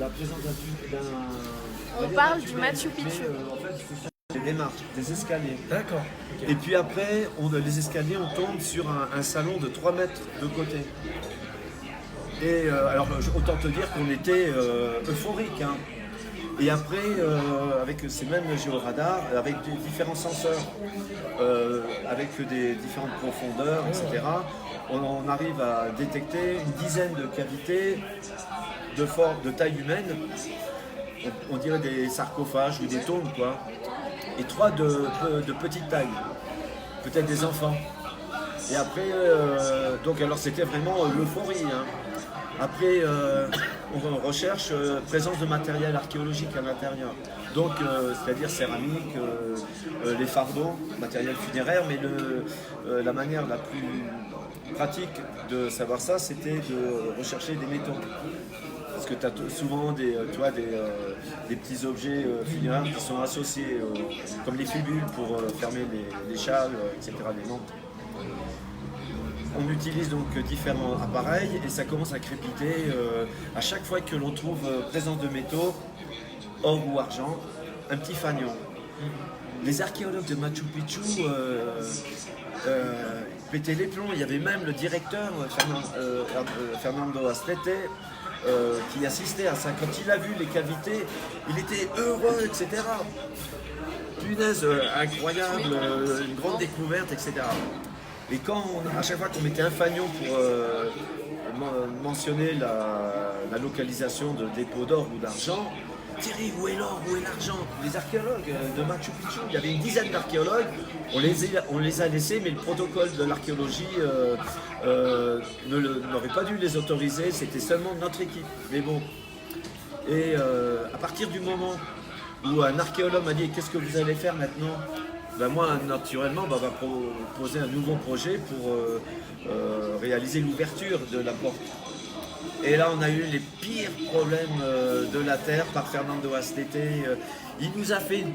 la présentation d'un... On parle du Machu Picchu. En fait, c'est des marches, des escaliers. D'accord. Et puis après, les escaliers, on tombe sur un salon de 3 mètres de côté. Et alors, autant te dire qu'on était euphorique. Hein. Et après, avec ces mêmes géoradars, avec des différents senseurs, avec des différentes profondeurs, etc., on arrive à détecter une dizaine de cavités de taille humaine. On dirait des sarcophages ou des tombes, quoi. Et 3 de petite taille, peut-être des enfants. Et après, donc alors c'était vraiment l'euphorie. Hein. Après, on recherche présence de matériel archéologique à l'intérieur. Donc, c'est-à-dire céramique, les fardeaux, matériel funéraire, mais la manière la plus pratique de savoir ça, c'était de rechercher des métaux. Parce que tu as souvent des petits objets funéraires qui sont associés, comme les fibules pour fermer les châles, etc., les mantes. On utilise donc différents appareils et ça commence à crépiter à chaque fois que l'on trouve présence de métaux, or ou argent, un petit fanion. Les archéologues de Machu Picchu pétaient les plombs. Il y avait même le directeur Fernando Astete qui assistait à ça. Quand il a vu les cavités, il était heureux, etc. Punaise, incroyable, une grande découverte, etc. Et à chaque fois qu'on mettait un fanion pour mentionner la localisation de dépôt d'or ou d'argent, Thierry, où est l'or, où est l'argent? Les archéologues de Machu Picchu, il y avait une dizaine d'archéologues, on les a laissés, mais le protocole de l'archéologie n'aurait pas dû les autoriser, c'était seulement notre équipe. Mais bon, et à partir du moment où un archéologue m'a dit qu'est-ce que vous allez faire maintenant? Ben moi, naturellement, on va proposer un nouveau projet pour réaliser l'ouverture de la porte. Et là, on a eu les pires problèmes de la Terre par Fernando Astete. Il nous a fait une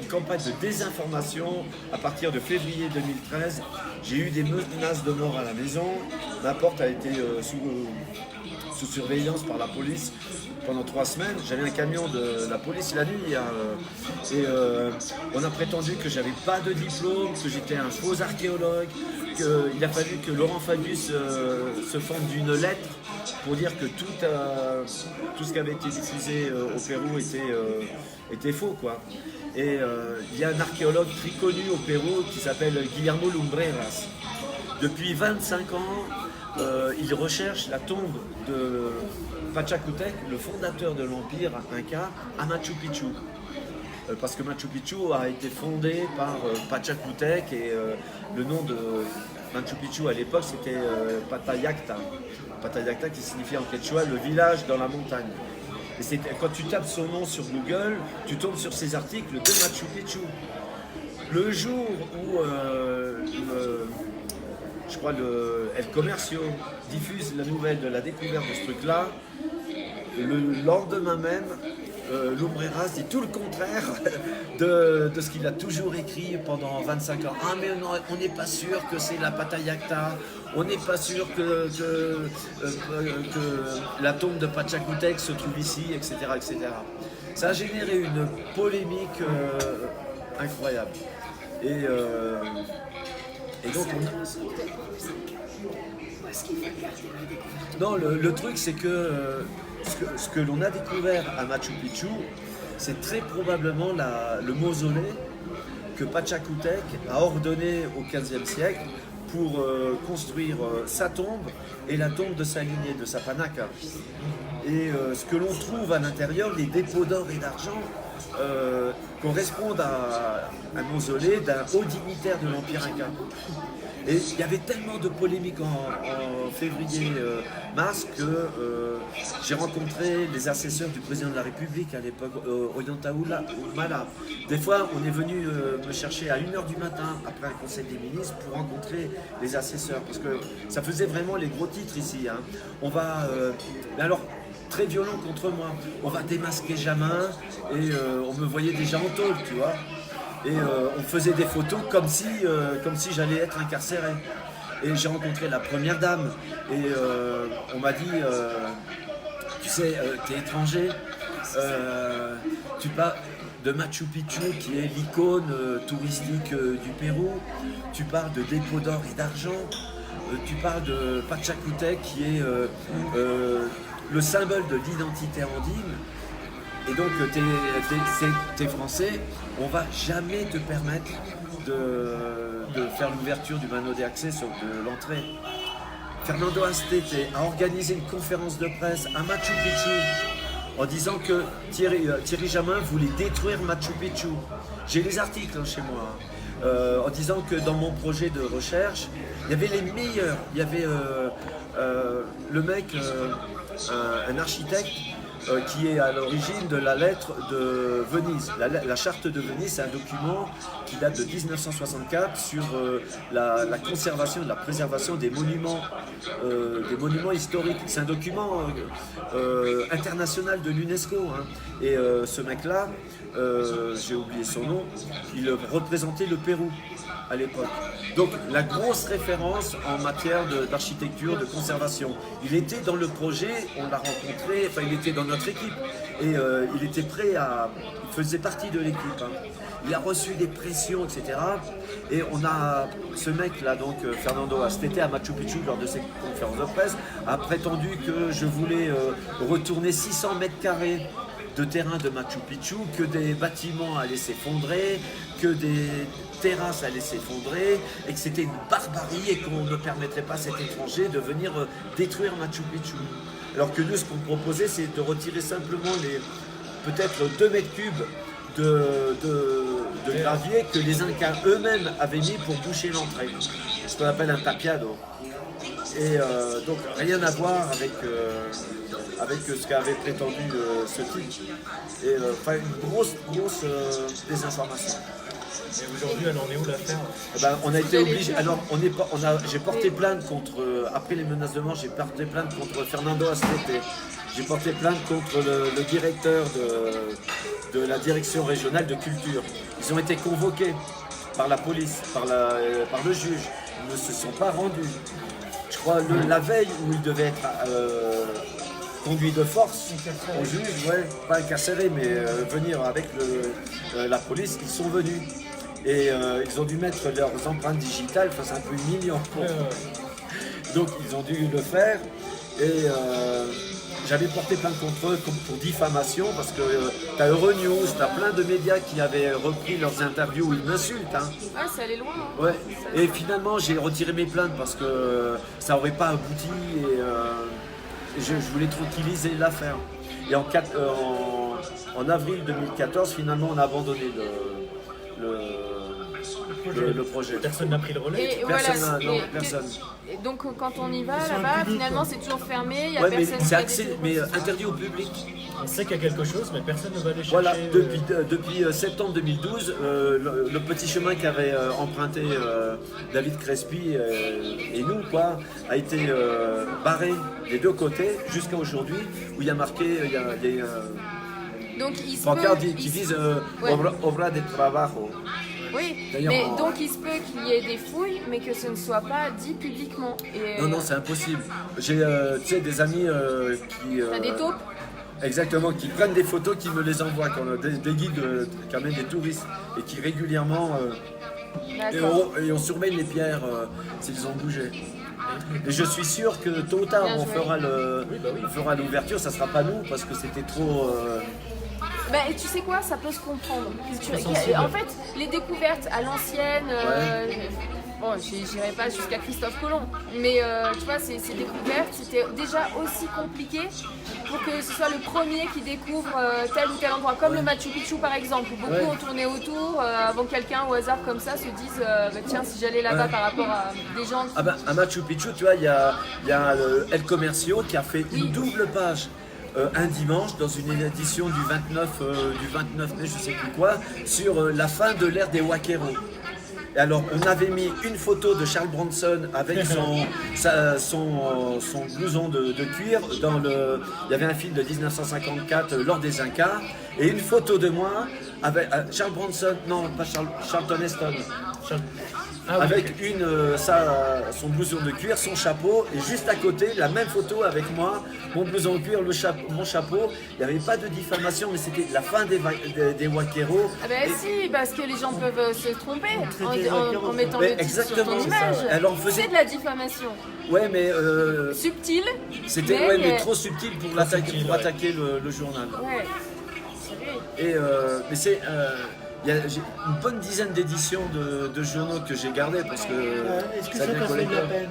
campagne de désinformation à partir de février 2013. J'ai eu des menaces de mort à la maison. Ma porte a été sous surveillance par la police pendant 3 semaines. J'avais un camion de la police la nuit et on a prétendu que j'avais pas de diplôme, que j'étais un faux archéologue, qu'il a fallu que Laurent Fabius se fende d'une lettre pour dire que tout ce qui avait été diffusé au Pérou était faux, quoi. Et il y a un archéologue très connu au Pérou qui s'appelle Guillermo Lumbreras. Depuis 25 ans, il recherche la tombe de Pachacutec, le fondateur de l'Empire Inca, à Machu Picchu. Parce que Machu Picchu a été fondé par Pachacutec et le nom de Machu Picchu à l'époque c'était Patayacta. Patayacta qui signifie en quechua le village dans la montagne. Et quand tu tapes son nom sur Google, tu tombes sur ces articles de Machu Picchu. Le jour où je crois El Comercio diffuse la nouvelle de la découverte de ce truc-là, le lendemain même, Lumbreras dit tout le contraire de ce qu'il a toujours écrit pendant 25 ans. Ah mais non, on n'est pas sûr que c'est la Patayacta, on n'est pas sûr que la tombe de Pachacutec se trouve ici, etc., etc. Ça a généré une polémique incroyable. Et donc non, le truc c'est que ce que l'on a découvert à Machu Picchu, c'est très probablement le mausolée que Pachacutec a ordonné au XVe siècle pour construire sa tombe et la tombe de sa lignée, de sa panaca. Et ce que l'on trouve à l'intérieur, les dépôts d'or et d'argent, correspondent à un mausolée d'un haut dignitaire de l'Empire Inca. Et il y avait tellement de polémiques en février-mars que j'ai rencontré les assesseurs du président de la République à l'époque, Ollanta Humala. Des fois, on est venu me chercher à 1h du matin après un conseil des ministres pour rencontrer les assesseurs, parce que ça faisait vraiment les gros titres ici. Hein. On va... mais alors, très violent contre moi. On va démasquer Jamin et on me voyait déjà en tôle, tu vois. Et on faisait des photos comme si j'allais être incarcéré. Et j'ai rencontré la première dame et on m'a dit Tu sais, t'es étranger, tu parles de Machu Picchu qui est l'icône touristique du Pérou, tu parles de dépôts d'or et d'argent, tu parles de Pachacutec qui est le symbole de l'identité andine. Et donc, t'es français, on va jamais te permettre de faire l'ouverture du mano de acceso, de l'entrée. Fernando Astete a organisé une conférence de presse à Machu Picchu en disant que Thierry Jamin voulait détruire Machu Picchu. J'ai les articles chez moi. En disant que dans mon projet de recherche, il y avait les meilleurs. Il y avait le mec, un architecte, qui est à l'origine de la lettre de Venise. La charte de Venise, c'est un document qui date de 1964 sur la conservation et la préservation des monuments historiques. C'est un document international de l'UNESCO. Hein. Et ce mec-là, j'ai oublié son nom, il représentait le Pérou à l'époque. Donc la grosse référence en matière d'architecture, de conservation. Il était dans le projet, on l'a rencontré, enfin il était dans notre équipe et il était prêt à... Il faisait partie de l'équipe. Hein. Il a reçu des pressions, etc. Et on a ce mec-là, donc Fernando Astete à Machu Picchu lors de ses conférences de presse, a prétendu que je voulais retourner 600 mètres carrés de terrain de Machu Picchu, que des bâtiments allaient s'effondrer, que des terrasses allaient s'effondrer, et que c'était une barbarie et qu'on ne permettrait pas à cet étranger de venir détruire Machu Picchu. Alors que nous, ce qu'on proposait, c'est de retirer simplement les peut-être 2 mètres cubes de gravier que les Incas eux-mêmes avaient mis pour boucher l'entrée. Ce qu'on appelle un tapiado. Et donc rien à voir avec ce qu'avait prétendu ce type. Et enfin une grosse désinformation. Et aujourd'hui, elle en est où l'affaire? On a été obligé. Alors, j'ai porté plainte contre. Après les menaces de mort, j'ai porté plainte contre Fernando Astete. J'ai porté plainte contre le directeur de la direction régionale de culture. Ils ont été convoqués par la police, par le juge. Ils ne se sont pas rendus. Je crois la veille où ils devaient être conduits de force au juge, ouais, pas incarcérés, mais venir avec la police, ils sont venus. Et ils ont dû mettre leurs empreintes digitales, enfin, c'est un peu humiliant. Donc ils ont dû le faire. Et j'avais porté plainte contre eux pour diffamation, parce que t'as Euronews, t'as plein de médias qui avaient repris leurs interviews où ils m'insultent. Hein. Ouais, ça allait loin. Hein. Ouais. Et finalement, j'ai retiré mes plaintes parce que ça n'aurait pas abouti et je voulais tranquilliser l'affaire. Et en avril 2014, finalement, on a abandonné le projet. Personne n'a pris le relais. Personne. Et donc quand on y va là-bas, finalement c'est toujours fermé, il n'y a ouais, personne mais c'est interdit au public. On sait qu'il y a quelque chose, mais personne ne va aller chercher. Voilà, depuis septembre 2012, le petit chemin qu'avait emprunté David Crespi et nous, quoi, a été barré des 2 côtés jusqu'à aujourd'hui, où il y a marqué, il y a des donc, il pancartes qui disent obra de trabajo. Oui, mais donc il se peut qu'il y ait des fouilles, mais que ce ne soit pas dit publiquement. Et, non, c'est impossible. J'ai des amis qui... T'as des taupes? Exactement, qui prennent des photos, qui me les envoient, des guides qui amènent des touristes et qui régulièrement... et on surveille les pierres s'ils ont bougé. Et je suis sûr que tôt ou tard on fera l'ouverture, ça sera pas nous parce que c'était trop... Bah, tu sais quoi, ça peut se comprendre. En fait, les découvertes à l'ancienne, bon, j'irai pas jusqu'à Christophe Colomb, mais tu vois, ces découvertes, c'était déjà aussi compliqué pour que ce soit le premier qui découvre tel ou tel endroit, comme le Machu Picchu par exemple, où beaucoup ont tourné autour avant que quelqu'un au hasard comme ça se dise tiens, si j'allais là-bas par rapport à des gens. Qui... Ah bah, à Machu Picchu, tu vois, il y a El Comercio qui a fait une double page. Un dimanche dans une édition du 29 mai, je sais plus quoi, sur la fin de l'ère des Waqueros. Et alors on avait mis une photo de Charles Bronson avec son blouson de cuir il y avait un film de 1954 lors des Incas et une photo de moi avec Charles Bronson, non pas Charlton Heston. Ah oui, avec ok. son blouson de cuir, son chapeau, et juste à côté, la même photo avec moi, mon blouson de cuir, mon chapeau. Il n'y avait pas de diffamation, mais c'était la fin des Waqueros. Ah ben Et- si, parce que les gens peuvent se tromper Traiter en mettant Mais le titre sur exactement, ton c'est image. ça. Elle en faisait- C'est de la diffamation. Ouais, mais Subtile. c'était mais trop subtil pour subtil, ouais. attaquer le journal. Ouais. Sérieux. Et mais c'est j'ai une bonne dizaine d'éditions de journaux que j'ai gardées parce que Est-ce que ça t'a fait de la collecteur. peine?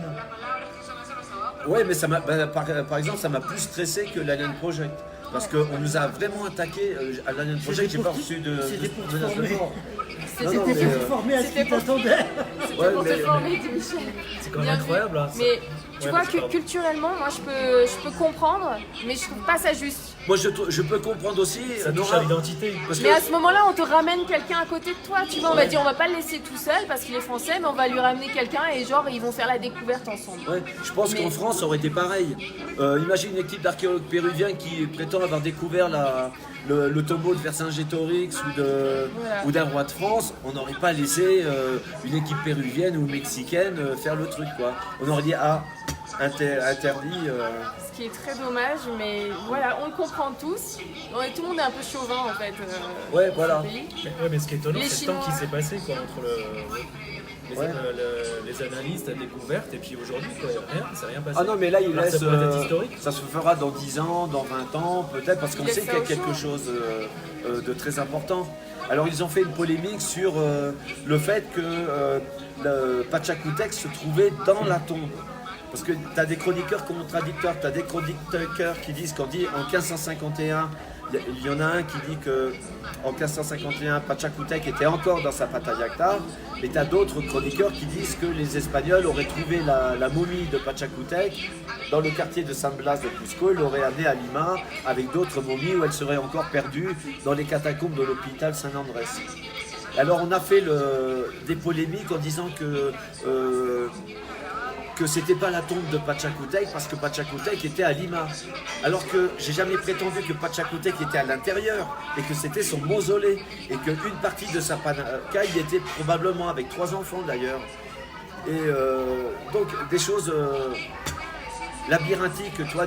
Ouais, mais ça m'a, par exemple, ça m'a plus stressé que l'Alien Project. Parce qu'on nous a vraiment attaqué à l'Alien Project, j'ai pas reçu de. C'était pour te menace de former. mort. C'était Non, C'était mais, pour te former à ce c'était qui pour- t'attendait. C'était Ouais, pour te mais- former, dit Michel. C'est quand même Bien vu. incroyable. Hein, ça. Mais tu Ouais, vois, vas-y, pardon. culturellement, moi je peux comprendre, mais je trouve pas ça juste. Moi, je peux comprendre aussi. Ça touche Nora, à l'identité. parce Mais à que, ce moment-là, on te ramène quelqu'un à côté de toi, tu vois. On va dire, on va pas le laisser tout seul parce qu'il est français, mais on va lui ramener quelqu'un et genre, ils vont faire la découverte ensemble. ouais, je pense Mais- qu'en France, ça aurait été pareil. Imagine une équipe d'archéologues péruviens qui prétend avoir découvert le tombeau de Vercingétorix Voilà. ou d'un roi de France. On n'aurait pas laissé une équipe péruvienne ou mexicaine faire le truc, quoi. On aurait dit, interdit. Ce qui est très dommage, mais voilà, on le comprend tous. Ouais, tout le monde est un peu chauvin en fait. Ouais, voilà. dans ce pays. Mais ce qui est étonnant, Les c'est le temps qui Chinois. s'est passé quoi, entre Ouais. les analystes, la découverte, et puis aujourd'hui, quoi, rien, c'est rien passé. Ah non, mais là, il Alors, laisse. ça peut être historique. Ça se fera dans 10 ans, dans 20 ans, peut-être, parce qu'on Il sait laisse qu'il y a ça au quelque chaud. chose de très important. Alors, ils ont fait une polémique sur le fait que le Pachacútec se trouvait dans la tombe. Parce que tu as des chroniqueurs contradictoires, tu as des chroniqueurs qui disent qu'en 1551, il y en a un qui dit qu'en 1551, Pachacútec était encore dans sa Patayacta, mais tu as d'autres chroniqueurs qui disent que les Espagnols auraient trouvé la momie de Pachacútec dans le quartier de San Blas de Cusco, ils l'auraient amenée à Lima avec d'autres momies où elle serait encore perdue dans les catacombes de l'hôpital Saint-Andrés. Alors on a fait des polémiques en disant que c'était pas la tombe de Pachacútec parce que Pachacútec était à Lima. Alors que j'ai jamais prétendu que Pachacútec était à l'intérieur et que c'était son mausolée et qu'une partie de sa panaca y était probablement avec 3 enfants d'ailleurs. Et donc des choses labyrinthiques, toi,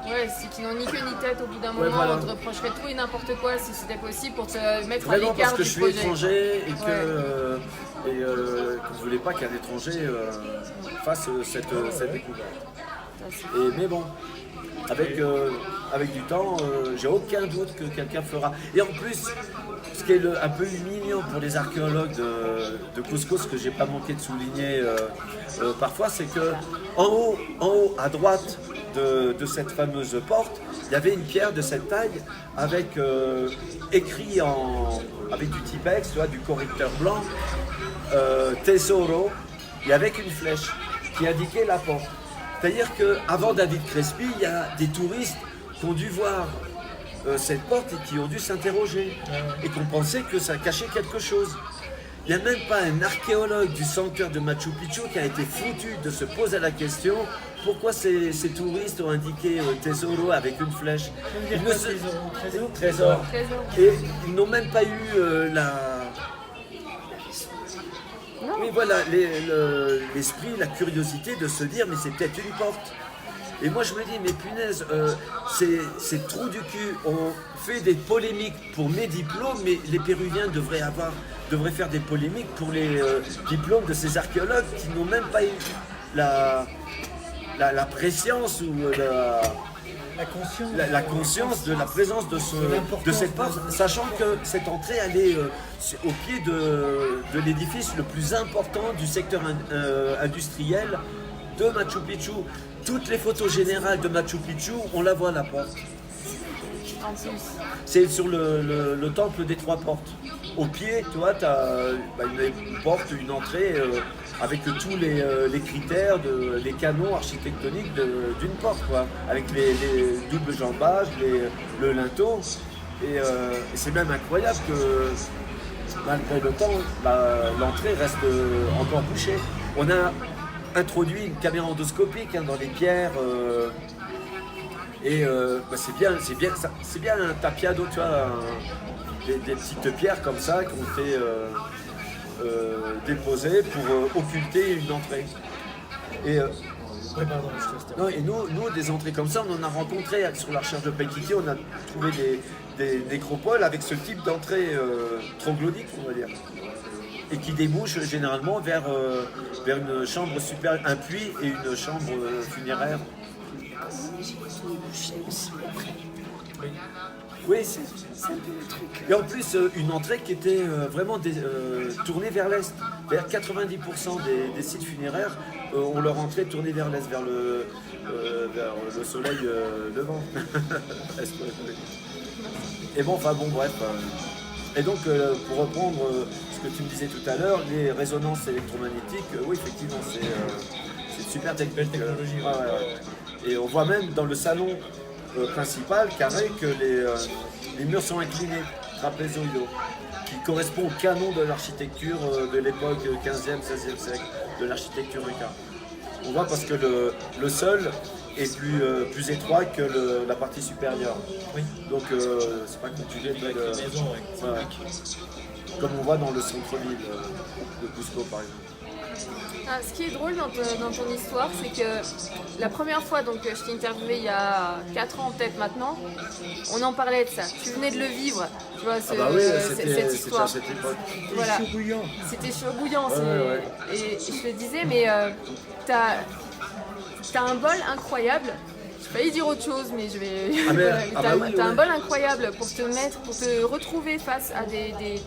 Ouais, c'est qu'ils n'ont ni queue ni tête au bout d'un Ouais, moment. voilà. On te reprocherait tout et n'importe quoi si c'était possible pour te mettre à Vraiment parce l'écart que du je suis projet. étranger et Ouais. que je voulais pas qu'un étranger fasse cette découverte. Ça, c'est- Mais bon, avec du temps, j'ai aucun doute que quelqu'un fera. Et en plus, ce qui est un peu humiliant pour les archéologues de Cusco, ce que j'ai pas manqué de souligner parfois, c'est que en haut, à droite de cette fameuse porte, il y avait une pierre de cette taille avec écrit avec du Tipex, tu vois, du correcteur blanc, Tesoro, et avec une flèche qui indiquait la porte. C'est-à-dire qu'avant David Crespi, il y a des touristes qui ont dû voir cette porte et qui ont dû s'interroger et qui ont pensé que ça cachait quelque chose. Il n'y a même pas un archéologue du sanctuaire de Machu Picchu qui a été foutu de se poser la question pourquoi ces touristes ont indiqué Tesoro avec une flèche. Ça veut dire Ils quoi, ne se- trésor? Trésor. Trésor. Et ils n'ont même pas eu Non. oui, voilà, l'esprit, la curiosité de se dire, mais c'est peut-être une porte. Et moi, je me dis, mais punaise, c'est trou du cul. On fait des polémiques pour mes diplômes, mais les Péruviens devraient faire des polémiques pour les diplômes de ces archéologues qui n'ont même pas eu la préscience ou la conscience de la présence de cette porte, sachant que cette entrée allait au pied de l'édifice le plus important du secteur industriel de Machu Picchu. Toutes les photos générales de Machu Picchu, on la voit à la porte. En plus. C'est sur le temple des 3 portes. Au pied, tu vois, tu as une porte, une entrée avec tous les critères, les canons architectoniques d'une porte, quoi, avec les doubles jambages, le linteau. Et c'est même incroyable que malgré le temps, l'entrée reste encore bouchée. On a introduit une caméra endoscopique dans les pierres. C'est bien un tapiado, tu vois, des petites pierres comme ça qu'on fait déposés pour occulter une entrée. Et, Ouais, pardon, je te laisse non, et nous, des entrées comme ça, on en a rencontré sur la recherche de Paititi, on a trouvé des nécropoles avec ce type d'entrée troglodyte, on va dire. Et qui débouche généralement vers une chambre supérieure, un puits et une chambre funéraire. Oui, c'est un peu le truc. Et en plus, une entrée qui était vraiment tournée vers l'est. Vers 90% des sites funéraires ont leur entrée tournée vers l'est, vers le soleil levant. Et bon, enfin bon, bref. Et donc, pour reprendre ce que tu me disais tout à l'heure, les résonances électromagnétiques, oui, effectivement, c'est une super Belle technologie. Et on voit même dans le salon principal, carré, que les murs sont inclinés, trapézoïdaux, qui correspond au canon de l'architecture de l'époque 15e, 16e siècle, de l'architecture inca. On voit parce que le sol est plus étroit que la partie supérieure. Oui. Donc c'est pas contuvé Avec les maisons, ouais. Ouais. Comme on voit dans le centre-ville de Cusco par exemple. Ah, ce qui est drôle dans ton histoire, c'est que la première fois, donc je t'ai interviewé il y a 4 ans peut-être maintenant, on en parlait de ça. Tu venais de le vivre, tu vois, cette histoire. C'était à cette époque. Voilà. Chaud bouillant. C'était chaud bouillant. Ouais. Et je te disais, mais t'as un bol incroyable. J'ai failli dire autre chose, mais je vais. T'as un bol incroyable pour te retrouver face à des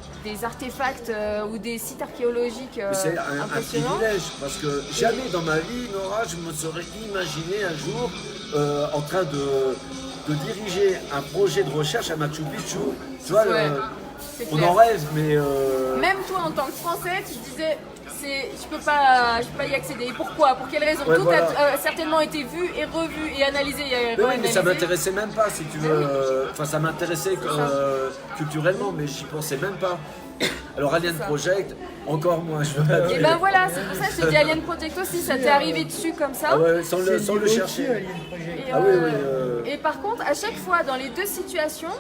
artefacts ou des sites archéologiques c'est un impressionnants. privilège parce que jamais dans ma vie, Nora, je me serais imaginé un jour en train de diriger un projet de recherche à Machu Picchu. Tu vois, Ouais, c'est on clair. en rêve, mais. Même toi, en tant que Français, tu te disais, je peux pas y accéder. Pourquoi? Pour quelles raisons? Ouais, Tout voilà. a certainement été vu et revu et analysé. Mais oui, mais ça m'intéressait même pas, si tu veux. Enfin, ça m'intéressait ça. culturellement, mais j'y pensais même pas. Alors, Alien ça. Project, encore moins, je veux pas Et dire. ben voilà, c'est pour ça que je te dis Alien Project aussi, ça t'est arrivé dessus comme ça. Ah ouais, sans le chercher. Et, Ah oui, et par contre, à chaque fois, dans les deux situations,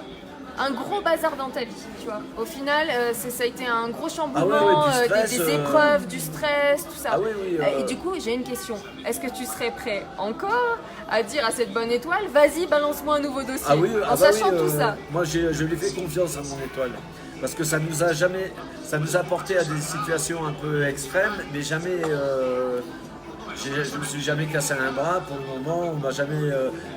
un gros bazar dans ta vie, tu vois. Au final, ça a été un gros chamboulement, Ah ouais, du stress, des épreuves, du stress, tout ça. Ah oui, Et du coup, j'ai une question. Est-ce que tu serais prêt encore à dire à cette bonne étoile, vas-y, balance-moi un nouveau dossier, Ah oui, en sachant tout ça? Moi, je lui fais confiance à mon étoile. Parce que ça nous a porté à des situations un peu extrêmes, mais jamais. Je me suis jamais cassé un bras pour le moment, on m'a jamais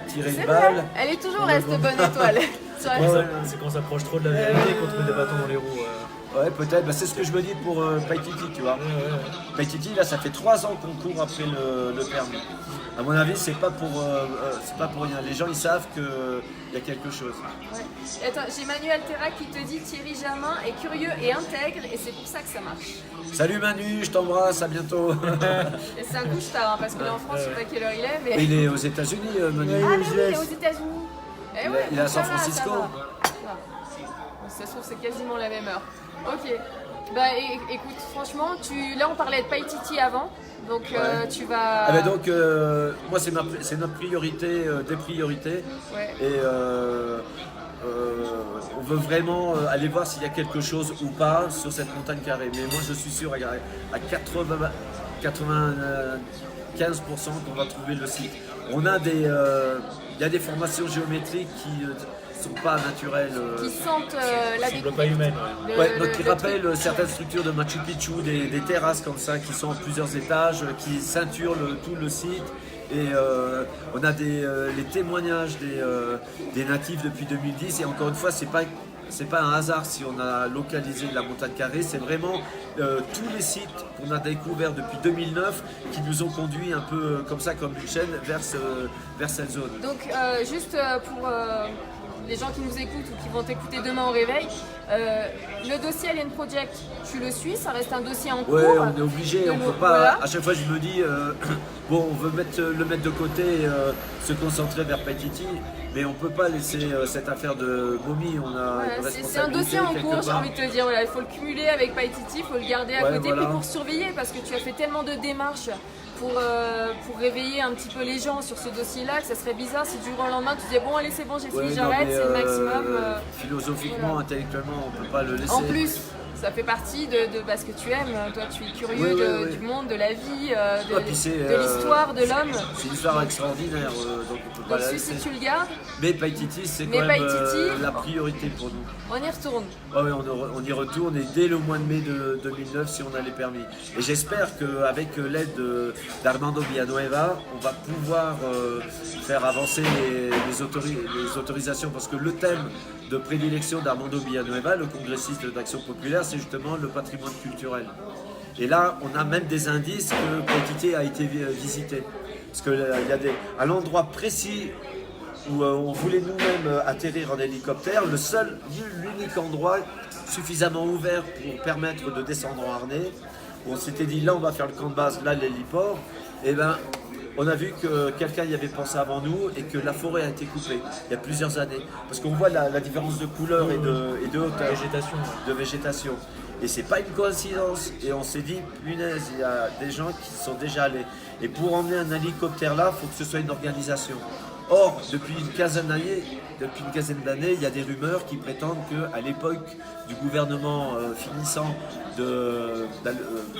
tiré C'est une vrai, balle. elle est toujours reste bonne étoile. Tu vois, C'est quand on s'approche trop de la vérité qu'on trouve des bâtons dans les roues. Ouais, peut-être, bah, c'est ce que je me dis pour Paititi, tu vois. Paititi, là, ça fait 3 ans qu'on court après le permis. À mon avis, c'est pas pour rien. Les gens, ils savent qu'il y a quelque chose. Ouais. Et attends, j'ai Manuel Terra qui te dit Thierry Germain est curieux et intègre et c'est pour ça que ça marche. Salut Manu, je t'embrasse, à bientôt. Et c'est un couche tard hein, parce que là en France, je sais pas quelle heure il est, mais. Il est aux États-Unis, Manu. Ah, mais oui, il est aux États-Unis. Eh ouais, Il est à donc San ça va, Francisco. ça va. Bon, ça se trouve, c'est quasiment la même heure. Ok. Bah écoute, franchement, là on parlait de Paititi avant, donc tu vas. Ah ben donc, moi c'est notre priorité, des priorités. Ouais. Et on veut vraiment aller voir s'il y a quelque chose ou pas sur cette montagne carrée. Mais moi je suis sûr à 95% qu'on va trouver le site. On a il y a des formations géométriques qui sont pas naturelles. Qui sentent la Semble pas humaine. Ouais, qui rappellent certaines structures de Machu Picchu, des terrasses comme ça qui sont en plusieurs étages, qui ceinturent tout le site. Et on a les témoignages des natifs depuis 2010. Et encore une fois, c'est pas un hasard si on a localisé la montagne carrée. C'est vraiment tous les sites qu'on a découverts depuis 2009 qui nous ont conduits un peu comme ça, comme une chaîne, vers cette zone. Donc juste pour les gens qui nous écoutent ou qui vont t'écouter demain au réveil, le dossier Alien Project, tu le suis, ça reste un dossier en cours. Ouais, on est obligé, on peut pas. Voilà. À chaque fois, je me dis, bon, on veut le mettre de côté, se concentrer vers Paititi, mais on peut pas laisser cette affaire de momie. On a Voilà, une c'est un responsabilité dossier en quelque cours, j'ai part. envie de te dire, voilà, il faut le cumuler avec Paititi, il faut le garder à Ouais, côté, voilà. puis pour surveiller, parce que tu as fait tellement de démarches pour réveiller un petit peu les gens sur ce dossier-là, que ça serait bizarre si du jour au lendemain tu disais bon allez c'est bon j'ai fini, j'arrête, c'est le maximum. Philosophiquement, voilà. Intellectuellement, on ne peut pas le laisser. En plus, ça fait partie de ce que tu aimes. Toi, tu es curieux du monde, de la vie, de l'histoire de l'homme. C'est une histoire extraordinaire, donc on peut pas la laisser. Si tu le gardes. Mais Païtiti, c'est quand même la priorité pour nous. On y retourne. Ah oui, on y retourne et dès le mois de mai de 2009 si on a les permis. Et j'espère qu'avec l'aide d'Armando Villanueva, on va pouvoir faire avancer les autorisations parce que le thème de prédilection d'Armando Villanueva, le congressiste d'Action Populaire, c'est justement le patrimoine culturel. Et là, on a même des indices que Païtiti a été visité. Parce qu'il y a à l'endroit précis où on voulait nous-mêmes atterrir en hélicoptère, l'unique endroit suffisamment ouvert pour permettre de descendre en harnais, où on s'était dit là on va faire le camp de base, là l'héliport, et ben on a vu que quelqu'un y avait pensé avant nous et que la forêt a été coupée il y a plusieurs années. Parce qu'on voit la différence de couleur et de hauteur, de végétation. Et c'est pas une coïncidence. Et on s'est dit, punaise, il y a des gens qui sont déjà allés. Et pour emmener un hélicoptère là, il faut que ce soit une organisation. Or, depuis une quinzaine d'années, il y a des rumeurs qui prétendent qu'à l'époque du gouvernement finissant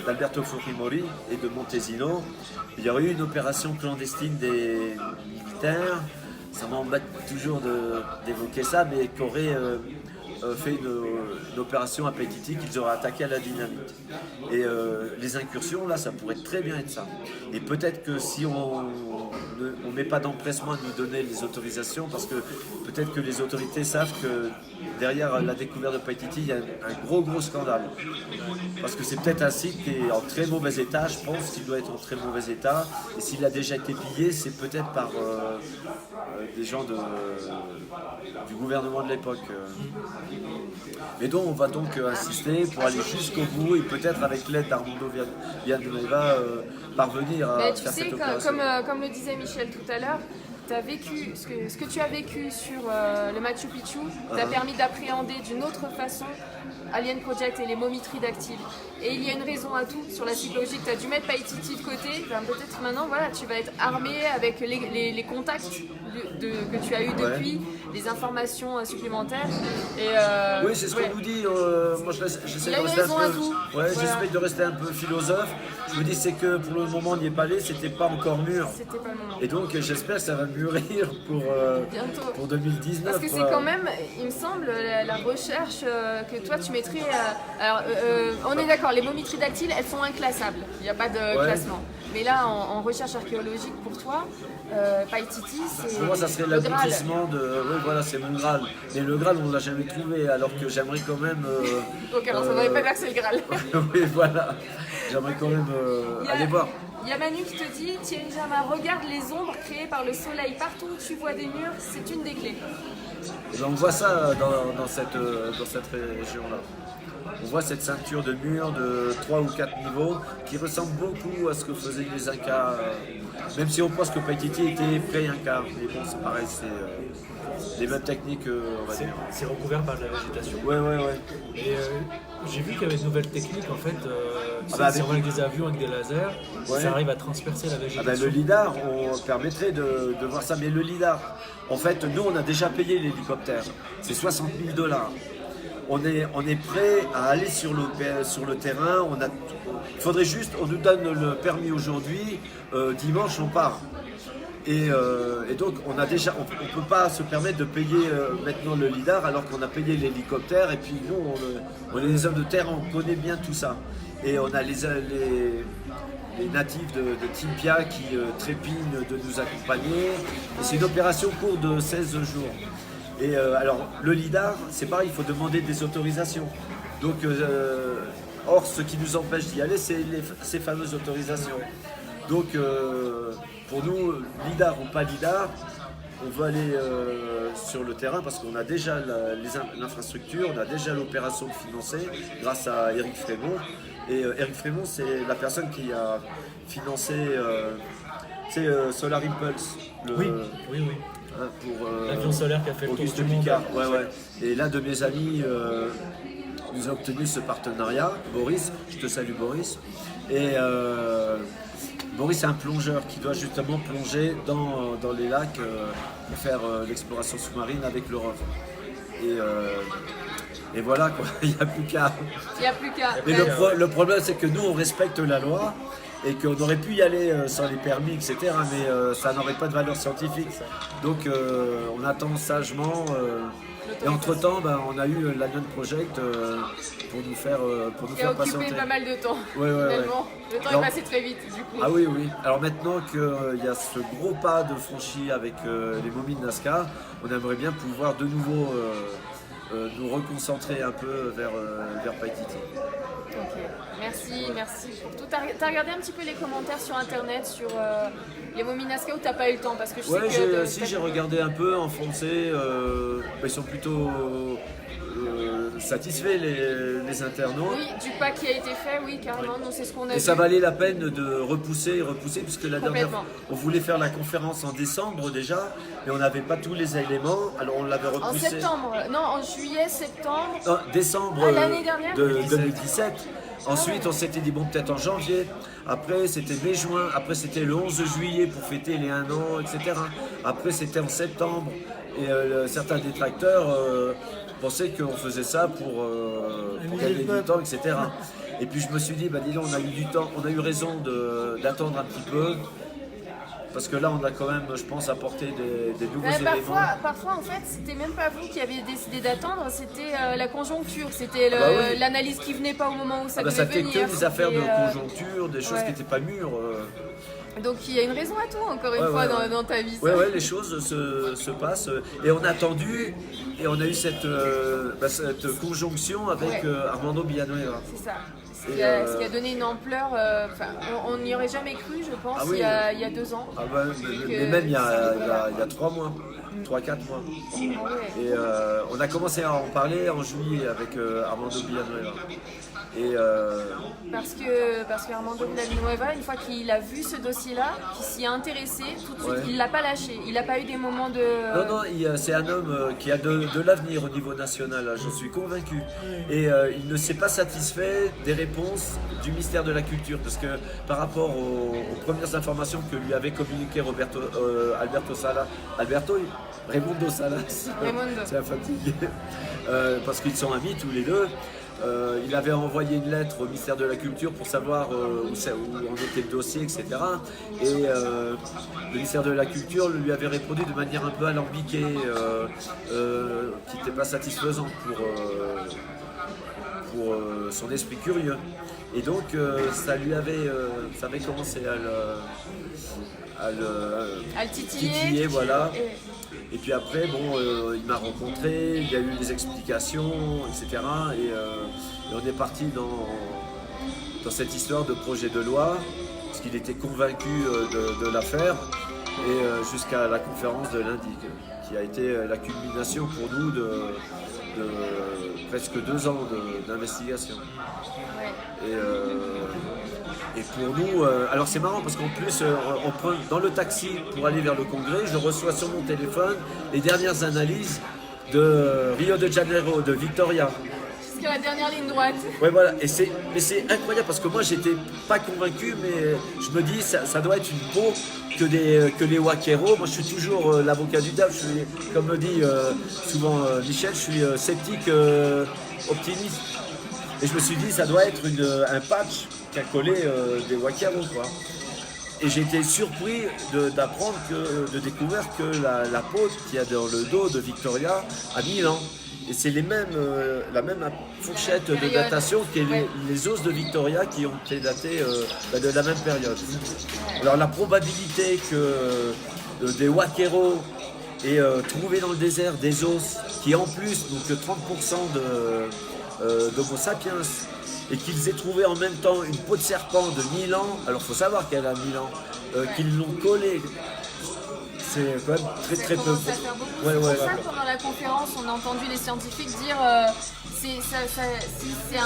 d'Alberto Fujimori et de Montesino, il y aurait eu une opération clandestine des militaires. Ça m'embête toujours d'évoquer ça, mais qui aurait fait une opération à Païtiti qu'ils auraient attaqué à la dynamite. Et les incursions, là, ça pourrait très bien être ça. Et peut-être que si on ne met pas d'empressement à nous donner les autorisations, parce que peut-être que les autorités savent que derrière la découverte de Païtiti, il y a un gros scandale. Parce que c'est peut-être un site qui est en très mauvais état, je pense qu'il doit être en très mauvais état. Et s'il a déjà été pillé, c'est peut-être par des gens du gouvernement de l'époque. Mais donc on va donc insister pour aller jusqu'au bout et peut-être avec l'aide d'Armando Villanueva parvenir à faire cette opération. Comme le disait Michel tout à l'heure, t'as vécu, ce que tu as vécu sur le Machu Picchu t'a permis d'appréhender d'une autre façon Alien Project et les momies tridactyles. Et il y a une raison à tout sur la psychologie que tu as dû mettre Païtiti de côté. Ben, peut-être maintenant, voilà, tu vas être armé avec les contacts que tu as eu depuis, les informations supplémentaires. Et, oui, c'est ce qu'on nous dit. Moi, j'essaie de rester un peu philosophe. Je me dis, c'est que pour le moment, on n'y est pas allé, c'était pas encore mûr. C'était pas le moment. Et donc, j'espère que ça va mûrir pour 2019. Parce que c'est quand même, il me semble, la recherche que toi tu mettrais. Alors, on est d'accord, les momies tridactyles, elles sont inclassables. Il n'y a pas de classement. Mais là, en recherche archéologique pour toi, Païtiti, c'est. Pour moi, ça serait l'aboutissement de. Oui, voilà, c'est mon Graal. Mais le Graal, on ne l'a jamais trouvé, alors que j'aimerais quand même. Donc, alors, ça ne veut pas dire que c'est le Graal. Oui, voilà. J'aimerais quand même aller voir. Il y a Manu qui te dit, Thierry Germain, regarde les ombres créées par le soleil. Partout où tu vois des murs, c'est une des clés. Et ben on voit ça dans cette région-là. On voit cette ceinture de murs de 3 ou 4 niveaux qui ressemble beaucoup à ce que faisaient les Incas. Même si on pense que Païtiti était pré-Inca. Mais bon, c'est pareil, c'est les mêmes techniques, on va dire. C'est recouvert par de la végétation. Ouais. Et j'ai vu qu'il y avait de nouvelles techniques en fait. Avec des avions avec des lasers, ça arrive à transpercer la végétation. Le lidar, on permettrait de voir ça. Mais le lidar, en fait, nous, on a déjà payé l'hélicoptère. C'est 60 000 $. On est prêt à aller sur le terrain. Il faudrait juste, on nous donne le permis aujourd'hui. Dimanche, on part. Et donc, on peut pas se permettre de payer maintenant le lidar alors qu'on a payé l'hélicoptère. Et puis nous, on est des hommes de terre, on connaît bien tout ça. Et on a les natifs de Timpia qui trépignent de nous accompagner. Et c'est une opération courte de 16 jours. Et alors, le lidar, c'est pareil, il faut demander des autorisations. Donc, or, ce qui nous empêche d'y aller, c'est ces fameuses autorisations. Donc, pour nous, lidar ou pas lidar, on veut aller sur le terrain parce qu'on a déjà l'infrastructure, on a déjà l'opération financée grâce à Éric Frémont. Et Éric Frémont, c'est la personne qui a financé Solar Impulse. Oui. Pour l'avion solaire qui a fait le tour du monde. Ouais. Et l'un de mes amis nous a obtenu ce partenariat, Boris. Je te salue, Boris. Et Boris est un plongeur qui doit justement plonger dans les lacs pour faire l'exploration sous-marine avec le ROV. Et voilà quoi, il n'y a plus qu'à. Il n'y a plus qu'à. Mais le problème c'est que nous on respecte la loi et qu'on aurait pu y aller sans les permis, etc. Mais ça n'aurait pas de valeur scientifique. Donc on attend sagement. Et entre-temps, on a eu l'Anion Project pour nous faire qui a occupé patienter. pas mal de temps, Ouais. finalement. Le temps Alors- est passé très vite, du coup. Ah oui. Alors maintenant qu'il y a ce gros pas de franchi avec les momies de Nazca, on aimerait bien pouvoir de nouveau nous reconcentrer un peu vers Paititi. Ok, merci pour tout. T'as regardé un petit peu les commentaires sur internet sur les momies Nazca ou t'as pas eu le temps? Parce que je sais que. J'ai regardé un peu en français, ils sont plutôt satisfaits les internautes. Oui, du pas qui a été fait, oui, carrément. Nous, c'est ce qu'on a Et vu. ça valait la peine de repousser, puisque la dernière Complètement. fois, on voulait faire la conférence en décembre déjà, mais on n'avait pas tous les éléments, alors on l'avait En repoussé. septembre, non, en juillet, septembre. Non, décembre Ah, l'année dernière de 2017. Ensuite, on s'était dit, bon, peut-être en janvier. Après, c'était mai-juin. Après, c'était le 11 juillet pour fêter les 1 an, etc. Après, c'était en septembre. Et certains détracteurs pensaient qu'on faisait ça pour gagner du temps, etc. Et puis, je me suis dit, dis donc, on a eu du temps, on a eu raison d'attendre un petit peu. Parce que là, on a quand même, je pense, apporté des nouveaux éléments. Parfois, en fait, c'était même pas vous qui aviez décidé d'attendre, c'était la conjoncture, c'était oui. l'analyse qui venait pas au moment où ça devait Ça n'était venir. que des affaires de C'était, conjoncture, des choses ouais. qui n'étaient pas mûres. Donc il y a une raison à tout, encore une fois, dans ta vie. ça. Ouais, les choses se passent. Et on a attendu, et on a eu cette conjonction avec Armando Villanueva. C'est ça. Ce Et, qui a donné une ampleur, on n'y aurait jamais cru, je pense, Ah oui. il y a 2 ans. Mais même il y a 3 mois, 3-4 mois. Ah ouais. Et on a commencé à en parler en juillet avec Armando Villanueva. Et Parce qu'Armando Villanueva, une fois qu'il a vu ce dossier-là, qu'il s'y est intéressé, tout de suite, Ouais. il l'a pas lâché. Il n'a pas eu des moments de. non, c'est un homme qui a de l'avenir au niveau national, j'en suis convaincu. Et il ne s'est pas satisfait des réponses du ministère de la Culture, parce que par rapport aux premières informations que lui avait communiquées Raimundo Salas, Raimundo. c'est un fatigué, parce qu'ils sont amis tous les deux. Il avait envoyé une lettre au ministère de la Culture pour savoir où en était le dossier, etc. Et le ministère de la Culture lui avait répondu de manière un peu alambiquée, qui n'était pas satisfaisante pour son esprit curieux. Et donc ça avait commencé à le titiller. Voilà. Et puis après, il m'a rencontré, il y a eu des explications, etc. Et on est parti dans cette histoire de projet de loi, parce qu'il était convaincu de la faire, et jusqu'à la conférence de lundi, qui a été la culmination pour nous de presque 2 ans d'investigation. Ouais. Et pour nous, alors c'est marrant parce qu'en plus, on prend dans le taxi pour aller vers le congrès, je reçois sur mon téléphone les dernières analyses de Rio de Janeiro, de Victoria. Jusqu'à la dernière ligne droite. Ouais, voilà, mais c'est incroyable parce que moi j'étais pas convaincu, mais je me dis ça doit être une peau que les Waqueros. Moi je suis toujours l'avocat du diable, comme me dit souvent Michel, je suis sceptique optimiste. Et je me suis dit ça doit être un patch qu'a collé des Waqueros, quoi. Et j'ai été surpris d'apprendre de découvrir que la peau qu'il y a dans le dos de Victoria a 1000 ans. Et c'est la même fourchette de datation que les os de Victoria qui ont été datés de la même période. Alors la probabilité que des Waqueros aient trouvé dans le désert des os qui en plus, donc 30% d'Homo sapiens, et qu'ils aient trouvé en même temps une peau de serpent de 1000 ans, alors il faut savoir qu'elle a 1000 ans, qu'ils l'ont collée. C'est quand même très peu. Ça fait beaucoup. Ouais, C'est pour ouais, ça ouais. que pendant la conférence, on a entendu les scientifiques dire si c'est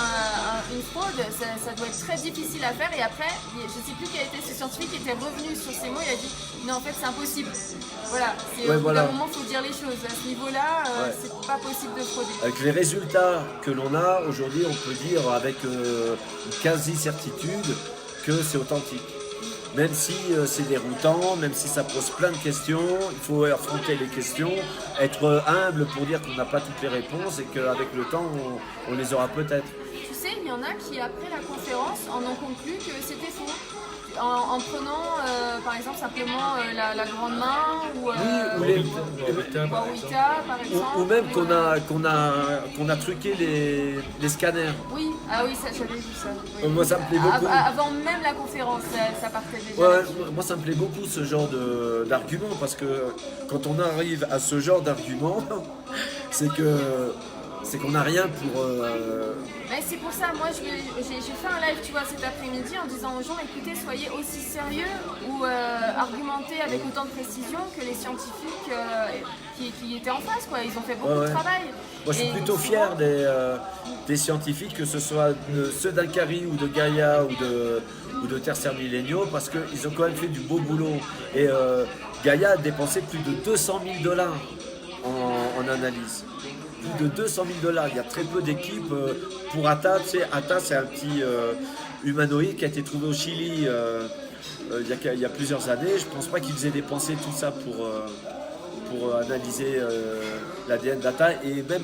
une fraude, ça doit être très difficile à faire. Et après, je ne sais plus quel était ce scientifique qui était revenu sur ces mots, il a dit non, en fait, c'est impossible. Voilà, au bout d'un moment, il faut dire les choses. À ce niveau-là, c'est pas possible de frauder. Avec les résultats que l'on a aujourd'hui, on peut dire avec une quasi-certitude que c'est authentique. même si c'est déroutant, même si ça pose plein de questions, il faut affronter les questions, être humble pour dire qu'on n'a pas toutes les réponses et qu'avec le temps, on les aura peut-être. Tu sais, il y en a qui, après la conférence, en ont conclu que c'était faux. En prenant, par exemple, simplement la grande main ou Wawita, par Wawita, par exemple. Ou même qu'on a truqué les scanners. Oui, ah oui, ça j'avais vu ça. Oui. Moi ça me plaît beaucoup. Avant même la conférence, ça partait déjà. Ouais, moi ça me plaît beaucoup ce genre d'argument parce que quand on arrive à ce genre d'argument, c'est qu'on n'a rien pour. Mais c'est pour ça, moi j'ai fait un live, tu vois, cet après-midi en disant aux gens, écoutez, soyez aussi sérieux ou argumentez avec autant de précision que les scientifiques qui étaient en face, quoi. Ils ont fait beaucoup de travail. Moi je suis plutôt fier des scientifiques, que ce soit ceux d'Alcari ou de Gaïa ou de Tertiaire Millenniaux, parce qu'ils ont quand même fait du beau boulot. Et Gaïa a dépensé plus de 200 000 $ en analyse. Plus de 200 000 $. Il y a très peu d'équipes. Pour Atta, tu sais, Atta c'est un petit humanoïde qui a été trouvé au Chili il y a plusieurs années. Je ne pense pas qu'ils aient dépensé tout ça pour analyser l'ADN d'Atta. Et même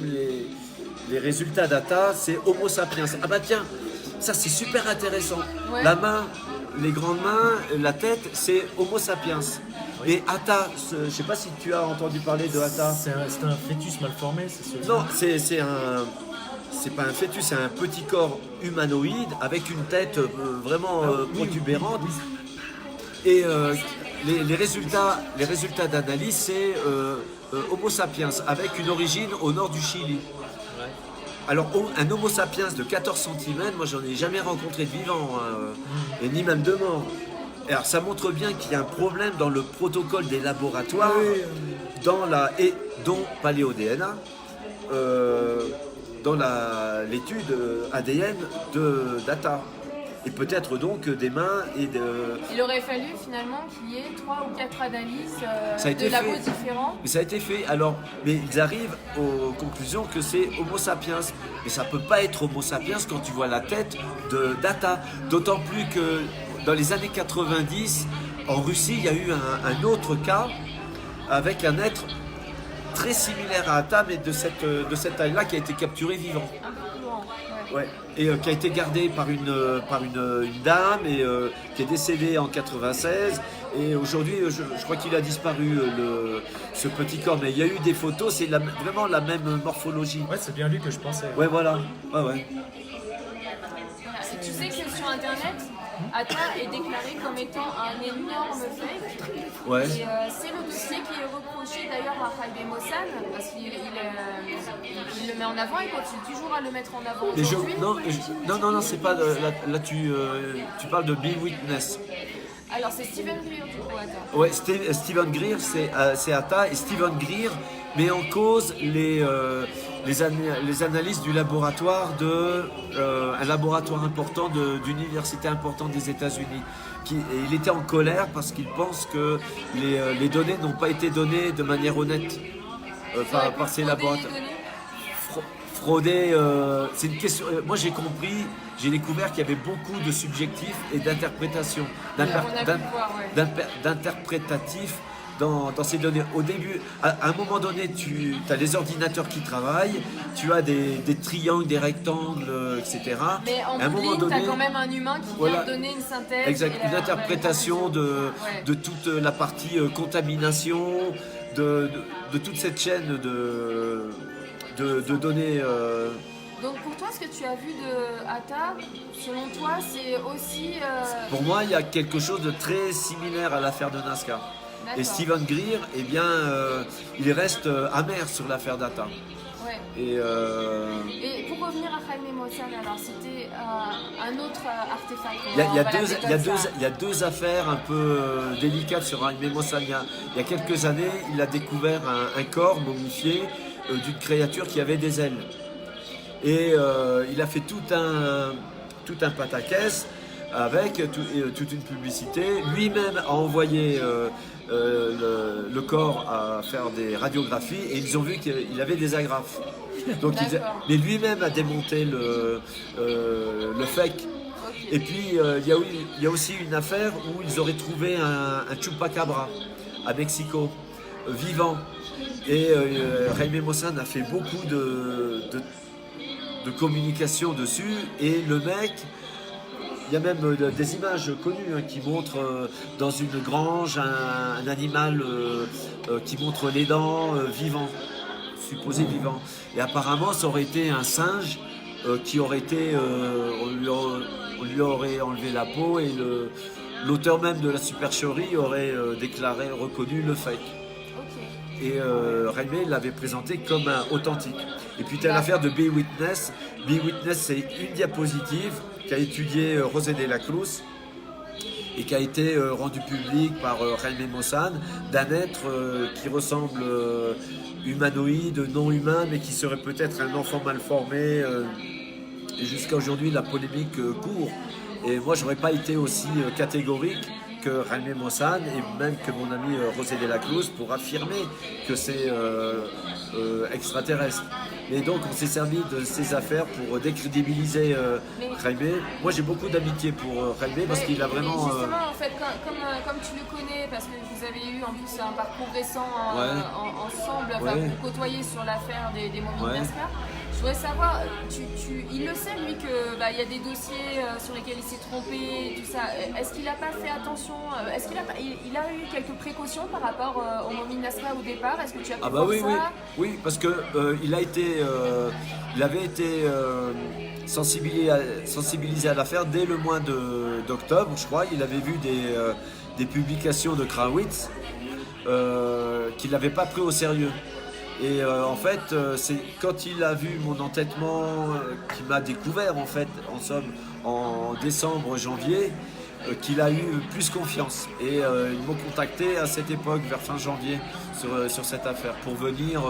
les résultats d'Atta, c'est Homo sapiens. Ah bah tiens, ça c'est super intéressant. Ouais. La main, les grandes mains, la tête, c'est Homo sapiens. Et Atta, je ne sais pas si tu as entendu parler de Atta. C'est un fœtus mal formé, c'est sûr. Non, c'est pas un fœtus, c'est un petit corps humanoïde avec une tête vraiment protubérante. Et les résultats d'analyse, c'est Homo sapiens avec une origine au nord du Chili. Alors, un Homo sapiens de 14 cm, moi j'en ai jamais rencontré de vivant, et ni même de mort. Alors ça montre bien qu'il y a un problème dans le protocole des laboratoires, dont Paléo-DNA, dans l'étude ADN d'Atta. Et peut-être donc des mains et de... Il aurait fallu finalement qu'il y ait 3 ou 4 analyses Ça a été de labos fait. différents. Mais ça a été fait. Alors, mais ils arrivent aux conclusions que c'est Homo sapiens. Mais ça peut pas être Homo sapiens quand tu vois la tête d'Atta. D'autant plus que dans les années 90, en Russie, il y a eu un autre cas avec un être très similaire à Atta, mais de cette taille-là, qui a été capturé vivant. Un peu plus grand. Ouais. Et qui a été gardé par une dame et qui est décédée en 96. Et aujourd'hui, je crois qu'il a disparu, ce petit corps. Mais il y a eu des photos, c'est vraiment la même morphologie. Ouais, c'est bien lui que je pensais. Ouais, voilà. Ouais. Tu sais que sur internet, Atta est déclaré comme étant un énorme fake. Ouais. Et c'est le dossier qui est reproché d'ailleurs à Jaime Maussan, parce qu'il le met en avant et continue toujours à le mettre en avant aujourd'hui. Non, c'est pas. Là, tu parles de Be Witness. Alors c'est Steven Greer du coup, Atta. Ouais, Steven Greer, c'est Atta. Et Steven Greer met en cause les analyses du laboratoire un laboratoire important d'une université importante des États-Unis. Et il était en colère parce qu'il pense que les données n'ont pas été données de manière honnête par ces laboratoires. Frauder, c'est une question. Moi j'ai compris, j'ai découvert qu'il y avait beaucoup de subjectifs et d'interprétations, d'interprétatifs dans ces données. Au début, à un moment donné, tu as les ordinateurs qui travaillent, tu as des triangles, des rectangles, etc. Mais en bout tu as quand même un humain qui vient donner une synthèse. Exact, une interprétation de toute la partie contamination, de toute cette chaîne de données. Donc pour toi, ce que tu as vu de Atta, selon toi, c'est aussi... Pour moi, il y a quelque chose de très similaire à l'affaire de Nazca. D'accord. Et Steven Greer, eh bien, il reste amer sur l'affaire d'Atta. Ouais. Et pour revenir à Jaime Maussan, alors c'était un autre artefact. Il y a deux affaires un peu délicates sur Jaime Maussan. Il y a quelques années, il a découvert un corps momifié d'une créature qui avait des ailes. Et il a fait tout un pataquès avec toute une publicité. Lui-même a envoyé le corps à faire des radiographies et ils ont vu qu'il avait des agrafes. Donc mais lui-même a démonté le fake. Et puis il y a aussi une affaire où ils auraient trouvé un chupacabra à Mexico, vivant. Et Jaime Maussan a fait beaucoup de communication dessus. Et le mec, il y a même des images connues hein, qui montrent dans une grange un animal qui montre les dents vivant, supposé vivant. Et apparemment, ça aurait été un singe qui aurait été, on lui aurait enlevé la peau et l'auteur même de la supercherie aurait reconnu le fake. Ok. Et Jaime l'avait présenté comme un authentique. Et puis tu as l'affaire de Be Witness. Be Witness, c'est une diapositive qu'a étudié José de la Cruz et qui a été rendue publique par Jaime Maussan d'un être qui ressemble humanoïde, non humain, mais qui serait peut-être un enfant mal formé. Et jusqu'à aujourd'hui, la polémique court. Et moi, j'aurais pas été aussi catégorique que Jaime Maussan et même que mon ami José de la Cruz pour affirmer que c'est extraterrestre. Et donc on s'est servi de ces affaires pour décrédibiliser Jaime. Moi j'ai beaucoup d'amitié pour Jaime parce qu'il a vraiment... Mais justement en fait, comme tu le connais, parce que vous avez eu en plus un parcours récent ensemble, enfin, vous côtoyez sur l'affaire des momies de Nazca. Je voudrais savoir, il le sait lui que y a des dossiers sur lesquels il s'est trompé et tout ça. Est-ce qu'il n'a pas fait attention? Est-ce qu'il a eu quelques précautions par rapport aux momies de Nazca au départ? Est-ce que tu as pu voir ça? Oui, parce que il avait été sensibilisé à l'affaire dès le mois d'octobre, je crois. Il avait vu des publications de Krawitz qu'il n'avait pas pris au sérieux. Et en fait, c'est quand il a vu mon entêtement, qu'il m'a découvert en fait, en somme, en décembre, janvier, qu'il a eu plus confiance. Et ils m'ont contacté à cette époque, vers fin janvier, sur cette affaire, pour venir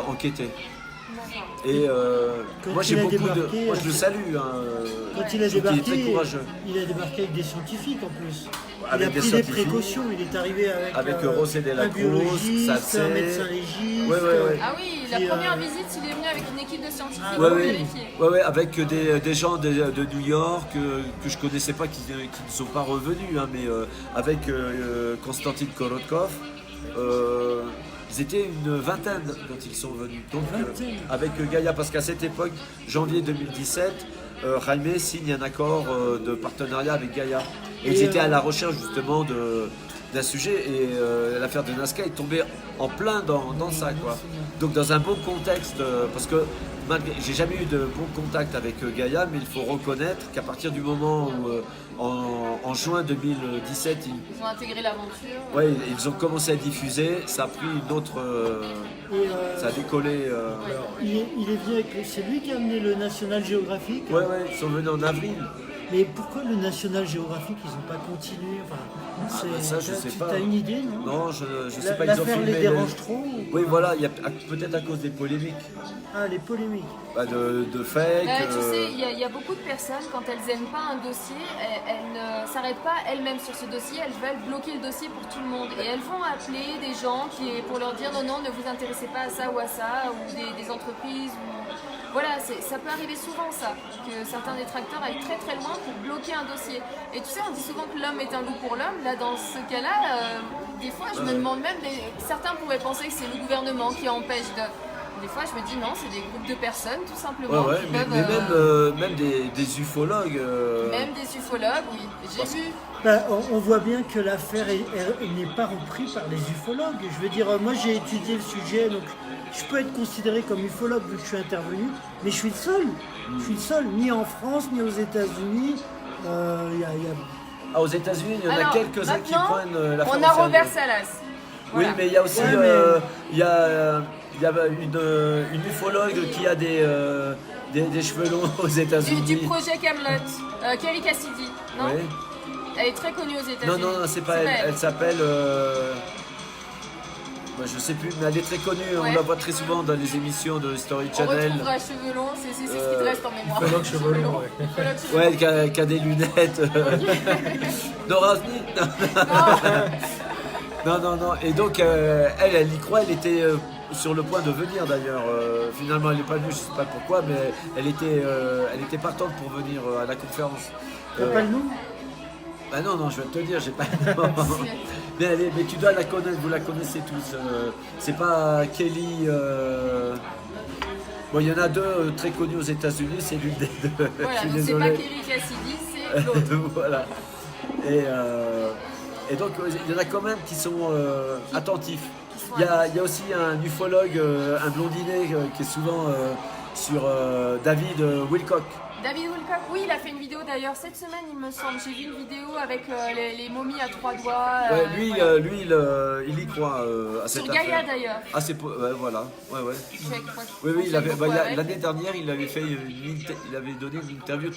enquêter. Et moi j'ai beaucoup de... Moi je le salue. Quand il a débarqué, il est très courageux. Il a débarqué avec des scientifiques en plus. Avec il a pris des précautions, il est arrivé avec José de la Cruz, un médecin légiste. Ah oui, la première visite, il est venu avec une équipe de scientifiques pour vérifier. Ouais, avec des gens de New York que je connaissais pas, qui ne sont pas revenus, hein, mais avec Konstantin Korotkov. Ils étaient une vingtaine quand ils sont venus. Donc avec Gaïa, parce qu'à cette époque, janvier 2017, Jaime signe un accord de partenariat avec Gaïa. Et ils étaient à la recherche justement d'un sujet et l'affaire de Nazca est tombée en plein dans ça, quoi. Donc dans un bon contexte, parce que j'ai jamais eu de bon contact avec Gaïa, mais il faut reconnaître qu'à partir du moment où en juin 2017 ils ont intégré l'aventure. Ouais, ils ont commencé à diffuser, ça a pris une autre... ça a décollé. Il est venu avec... C'est lui qui a amené le National Geographic. Ouais, ils sont venus en avril. Mais pourquoi le National Geographic, ils n'ont pas continué? Ça, je sais pas. Tu as une idée, non? Non, je sais pas. Ils ont L'affaire filmé les dérange trop? Oui, voilà, peut-être à cause des polémiques. Ah, les polémiques. De fake. Tu sais, il y a beaucoup de personnes, quand elles n'aiment pas un dossier, elles ne s'arrêtent pas elles-mêmes sur ce dossier, elles veulent bloquer le dossier pour tout le monde. Et elles vont appeler des gens pour leur dire non, ne vous intéressez pas à ça ou à ça, ou des entreprises. Voilà, ça peut arriver souvent ça, que certains détracteurs aillent très très loin pour bloquer un dossier. Et tu sais, on dit souvent que l'homme est un loup pour l'homme. Là, dans ce cas-là, des fois, je me demande même, certains pourraient penser que c'est le gouvernement qui empêche de... Des fois, je me dis non, c'est des groupes de personnes, tout simplement. Mais même des ufologues. Même des ufologues, oui. J'ai vu. On voit bien que l'affaire n'est pas reprise par les ufologues. Je veux dire, moi j'ai étudié le sujet, donc je peux être considéré comme ufologue vu que je suis intervenu, mais je suis le seul. Je suis le seul, ni en France, ni aux États-Unis. Aux États-Unis, il y en a quelques-uns qui prennent l'affaire. On a Robert Salas. Voilà. Oui, mais il y a aussi il y a une ufologue qui a des cheveux longs aux États-Unis. Du projet Camelot, Kelly Cassidy, non? Oui. Elle est très connue aux États-Unis. Non, c'est pas elle. Elle s'appelle. Je sais plus, mais elle est très connue. On la voit très souvent dans les émissions de History Channel. On retrouvera cheveux longs, c'est ce qui te reste en mémoire. Ufologue cheveux longs, ouais. Qui a des lunettes. Nora Smith. Non. Et donc, elle y croit, elle était sur le point de venir d'ailleurs. Finalement, elle n'est pas venue, je ne sais pas pourquoi, mais elle était partante pour venir à la conférence. T'as pas le nom? Ah non, je vais te dire, j'ai pas le nom. Mais tu dois la connaître, vous la connaissez tous. C'est pas Kelly. Bon, il y en a deux très connus aux États-Unis, c'est l'une des deux. Voilà, Je suis donc c'est désolé. pas Kelly Cassidy, c'est l'autre. Voilà. Et donc, il y en a quand même qui sont attentifs. Il y a aussi un ufologue, un blondinet qui est souvent sur David Wilcock. David Wilcock, oui, il a fait une vidéo d'ailleurs cette semaine, il me semble. J'ai vu une vidéo avec les momies à 3 doigts. Lui, voilà. il y croit à cette Sur affaire. Gaïa d'ailleurs. Ah, voilà. Ouais. Oui, Oui, l'année dernière, il avait donné une interview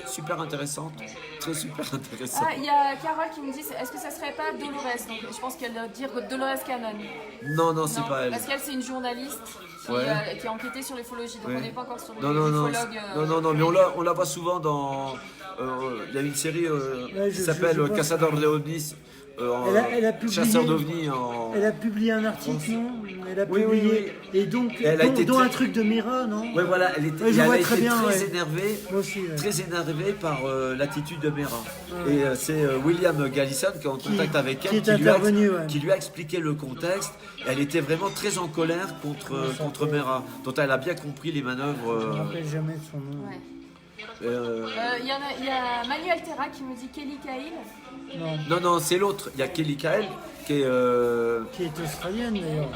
super intéressante. Très super intéressante. Ah, il y a Carole qui me dit, est-ce que ça serait pas Dolores? Donc je pense qu'elle doit dire Dolores Cannon. Non, c'est pas elle. Parce qu'elle, c'est une journaliste qui a enquêté sur l'ufologie. Donc on n'est pas encore sur l'ufologue. Non, mais on la voit souvent dans. Il y a une série qui s'appelle je vois. Cazador de ovnis. Elle a publié, Chasseur d'ovnis en. Elle a publié un article, non? Elle a Oui, publié. oui. Et donc, Elle a été dont très- un truc de Mira, non? Ouais, voilà, elle Ouais, je a vois été très bien, très ouais. énervée. Moi aussi, ouais. Très énervé par l'attitude de Mera. Et c'est William Gallison qui est en contact avec elle, qui est intervenu, ouais. qui lui a expliqué le contexte. Et elle était vraiment très en colère contre Mera, dont elle a bien compris les Je ne me manœuvres. rappelle jamais de son nom. Ouais. euh, Il y a Manuel Terra qui me dit Kelly Cahill. Non, c'est l'autre. Il y a Kelly Cahill qui est. Qui est australienne d'ailleurs.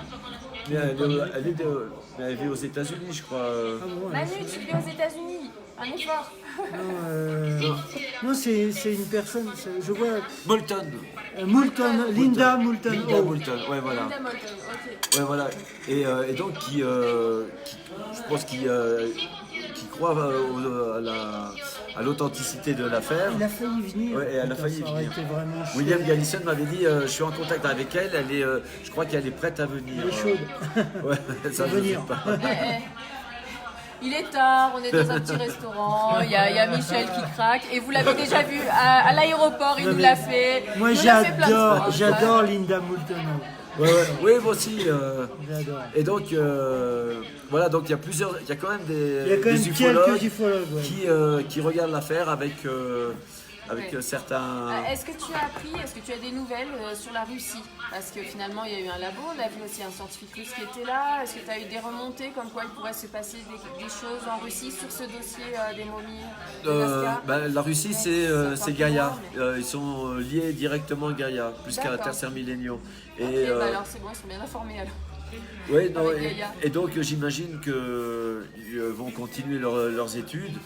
Mais elle vit aux États-Unis, je crois. Ah bon, Manu, tu vis aux États-Unis. Un effort. non, c'est une personne, je vois. Moulton. Linda Moulton. Linda Oh. Moulton, ouais, voilà. Linda Moulton, ok. Ouais, voilà. Et donc, je pense qu'il croit à l'authenticité de l'affaire. Elle a failli venir. Ouais, et elle a Putain, failli ça aurait venir. été vraiment chouette. William Gallison m'avait dit je suis en contact avec elle, je crois qu'elle est prête à venir. Elle est chaude. Ouais, ça je venir. sais pas. Il est tard, on est dans un petit restaurant, il y a Michel qui craque, et vous l'avez déjà vu à l'aéroport, il Non, nous mais l'a fait. Moi Il nous l'a fait plein de fois. j'adore Linda Moulton. Ouais. Oui, moi aussi. J'adore. Et donc, voilà, donc il y a quand même Il y a quand des même ufologues quelques ufologues. qui regardent l'affaire avec Ouais. certains. Est-ce que tu as des nouvelles sur la Russie? Parce que finalement, il y a eu un labo, on a vu aussi un scientifique russe qui était là. Est-ce que tu as eu des remontées comme quoi il pourrait se passer des choses en Russie sur ce dossier des momies de Nazca? La Russie, Bon, c'est Gaïa. Ils sont liés directement à Gaïa, plus qu'à la D'accord. Terre Milléniaux. Ok, alors c'est bon, ils sont bien informés alors. Ouais, non, Avec Gaïa. et donc j'imagine qu'ils vont continuer leurs études.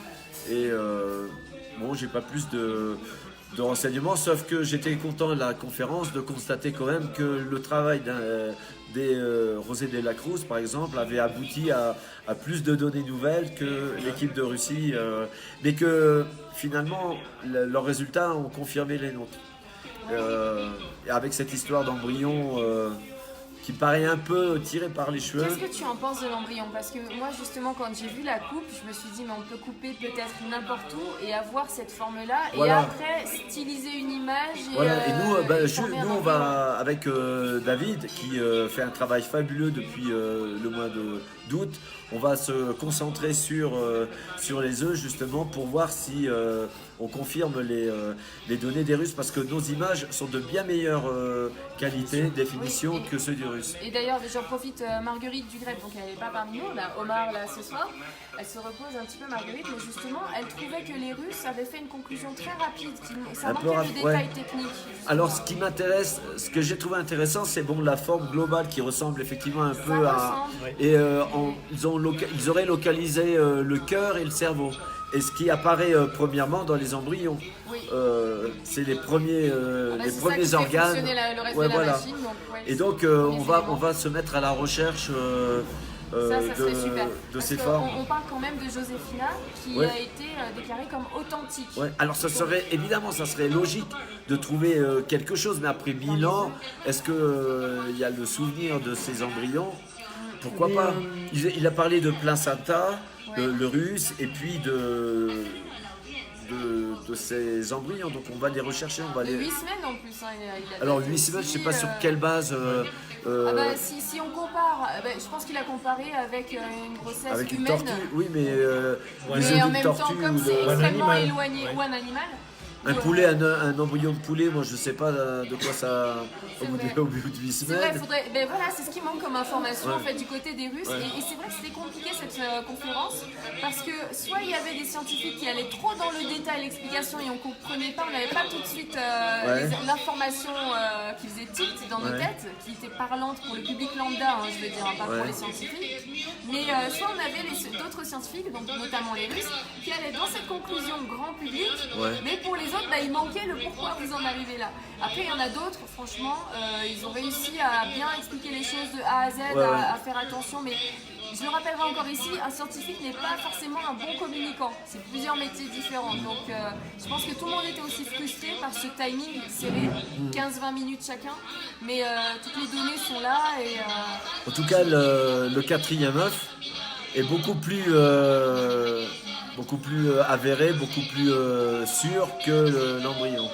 Et bon, j'ai pas plus de renseignements, sauf que j'étais content de la conférence de constater quand même que le travail des José de la Cruz, par exemple, avait abouti à plus de données nouvelles que l'équipe de Russie, mais que finalement leurs résultats ont confirmé les nôtres. Et avec cette histoire d'embryon qui paraît un peu tirée par les cheveux. Qu'est-ce que tu en penses de l'embryon? Parce que moi, justement, quand j'ai vu la coupe, je me suis dit, mais on peut couper peut-être n'importe où et avoir cette forme-là, Voilà. et après styliser une image. Et, Voilà, et nous, former un nous on embryon. va avec David qui fait un travail fabuleux depuis le mois d'août. On va se concentrer sur les œufs justement pour voir si on confirme les données des Russes, parce que nos images sont de bien meilleure qualité, définition Oui. que ceux du Russe. Et d'ailleurs, j'en profite, Marguerite Dugrette, donc elle n'est pas parmi nous, on a Omar là ce soir, elle se repose un petit peu, Marguerite, mais justement, elle trouvait que les Russes avaient fait une conclusion très rapide, ça Un peu manquait de rapide, ouais. détails techniques. justement. Alors ce qui m'intéresse, ce que j'ai trouvé intéressant, c'est bon la forme globale qui ressemble effectivement un peu Ça à... ressemble. Et ils auraient localisé le cœur et le cerveau. Et ce qui apparaît premièrement dans les embryons, Oui. c'est les premiers, Bah, les c'est ça qui premiers fait organes. fonctionner le reste Ouais, de la voilà. machine. Donc, ouais, Et c'est donc les on éléments. va se mettre à la recherche Ça serait super. de Parce ces que formes. on parle quand même de Joséphina qui Ouais. a été déclarée comme authentique. Ouais. Alors ça serait évidemment, ça serait logique de trouver quelque chose, mais après 1000 ans, est-ce que il y a le souvenir de ces embryons? Pourquoi Mais, pas? Il a parlé de placenta, Ouais. le russe, et puis de ces embryons. Donc on va les rechercher, on va De les. 8 semaines en plus. Hein, il a Alors été 8 semaines, je sais aussi, pas sur quelle base. Ah bah, si on compare, je pense qu'il a comparé avec une grossesse avec une humaine. tortue, oui, mais Ouais. les Mais œufs en d'une même temps, tortue comme ou c'est de... extrêmement animal. éloigné, Ouais. ou un animal. Un poulet, un embryon de poulet, moi je sais pas de quoi ça au C'est bout vrai. au bout de 8 C'est vrai, semaines. faudrait. Ben voilà, c'est ce qui manque comme information Ouais. en fait du côté des Russes. Ouais. Et c'est vrai que c'était compliqué cette conférence parce que soit il y avait des scientifiques qui allaient trop dans le détail, l'explication et on comprenait pas, on n'avait pas tout de suite Ouais. l'information qui faisait tilt dans nos Ouais. têtes, qui était parlante pour le public lambda, je veux dire, pas pour Ouais. les scientifiques. Mais soit on avait d'autres scientifiques, donc notamment les Russes, qui allaient dans cette conclusion grand public, Ouais. mais pour les autres, il manquait le pourquoi vous en arrivez là. Après, il y en a d'autres, franchement, ils ont réussi à bien expliquer les choses de A à Z, Ouais, à faire attention, mais je le rappellerai encore ici, un scientifique n'est pas forcément un bon communicant. C'est plusieurs métiers différents. Donc je pense que tout le monde était aussi frustré par ce timing serré, 15-20 minutes chacun, mais toutes les données sont là et... En tout cas, le quatrième œuf est beaucoup plus avéré, beaucoup plus sûr que l'embryon.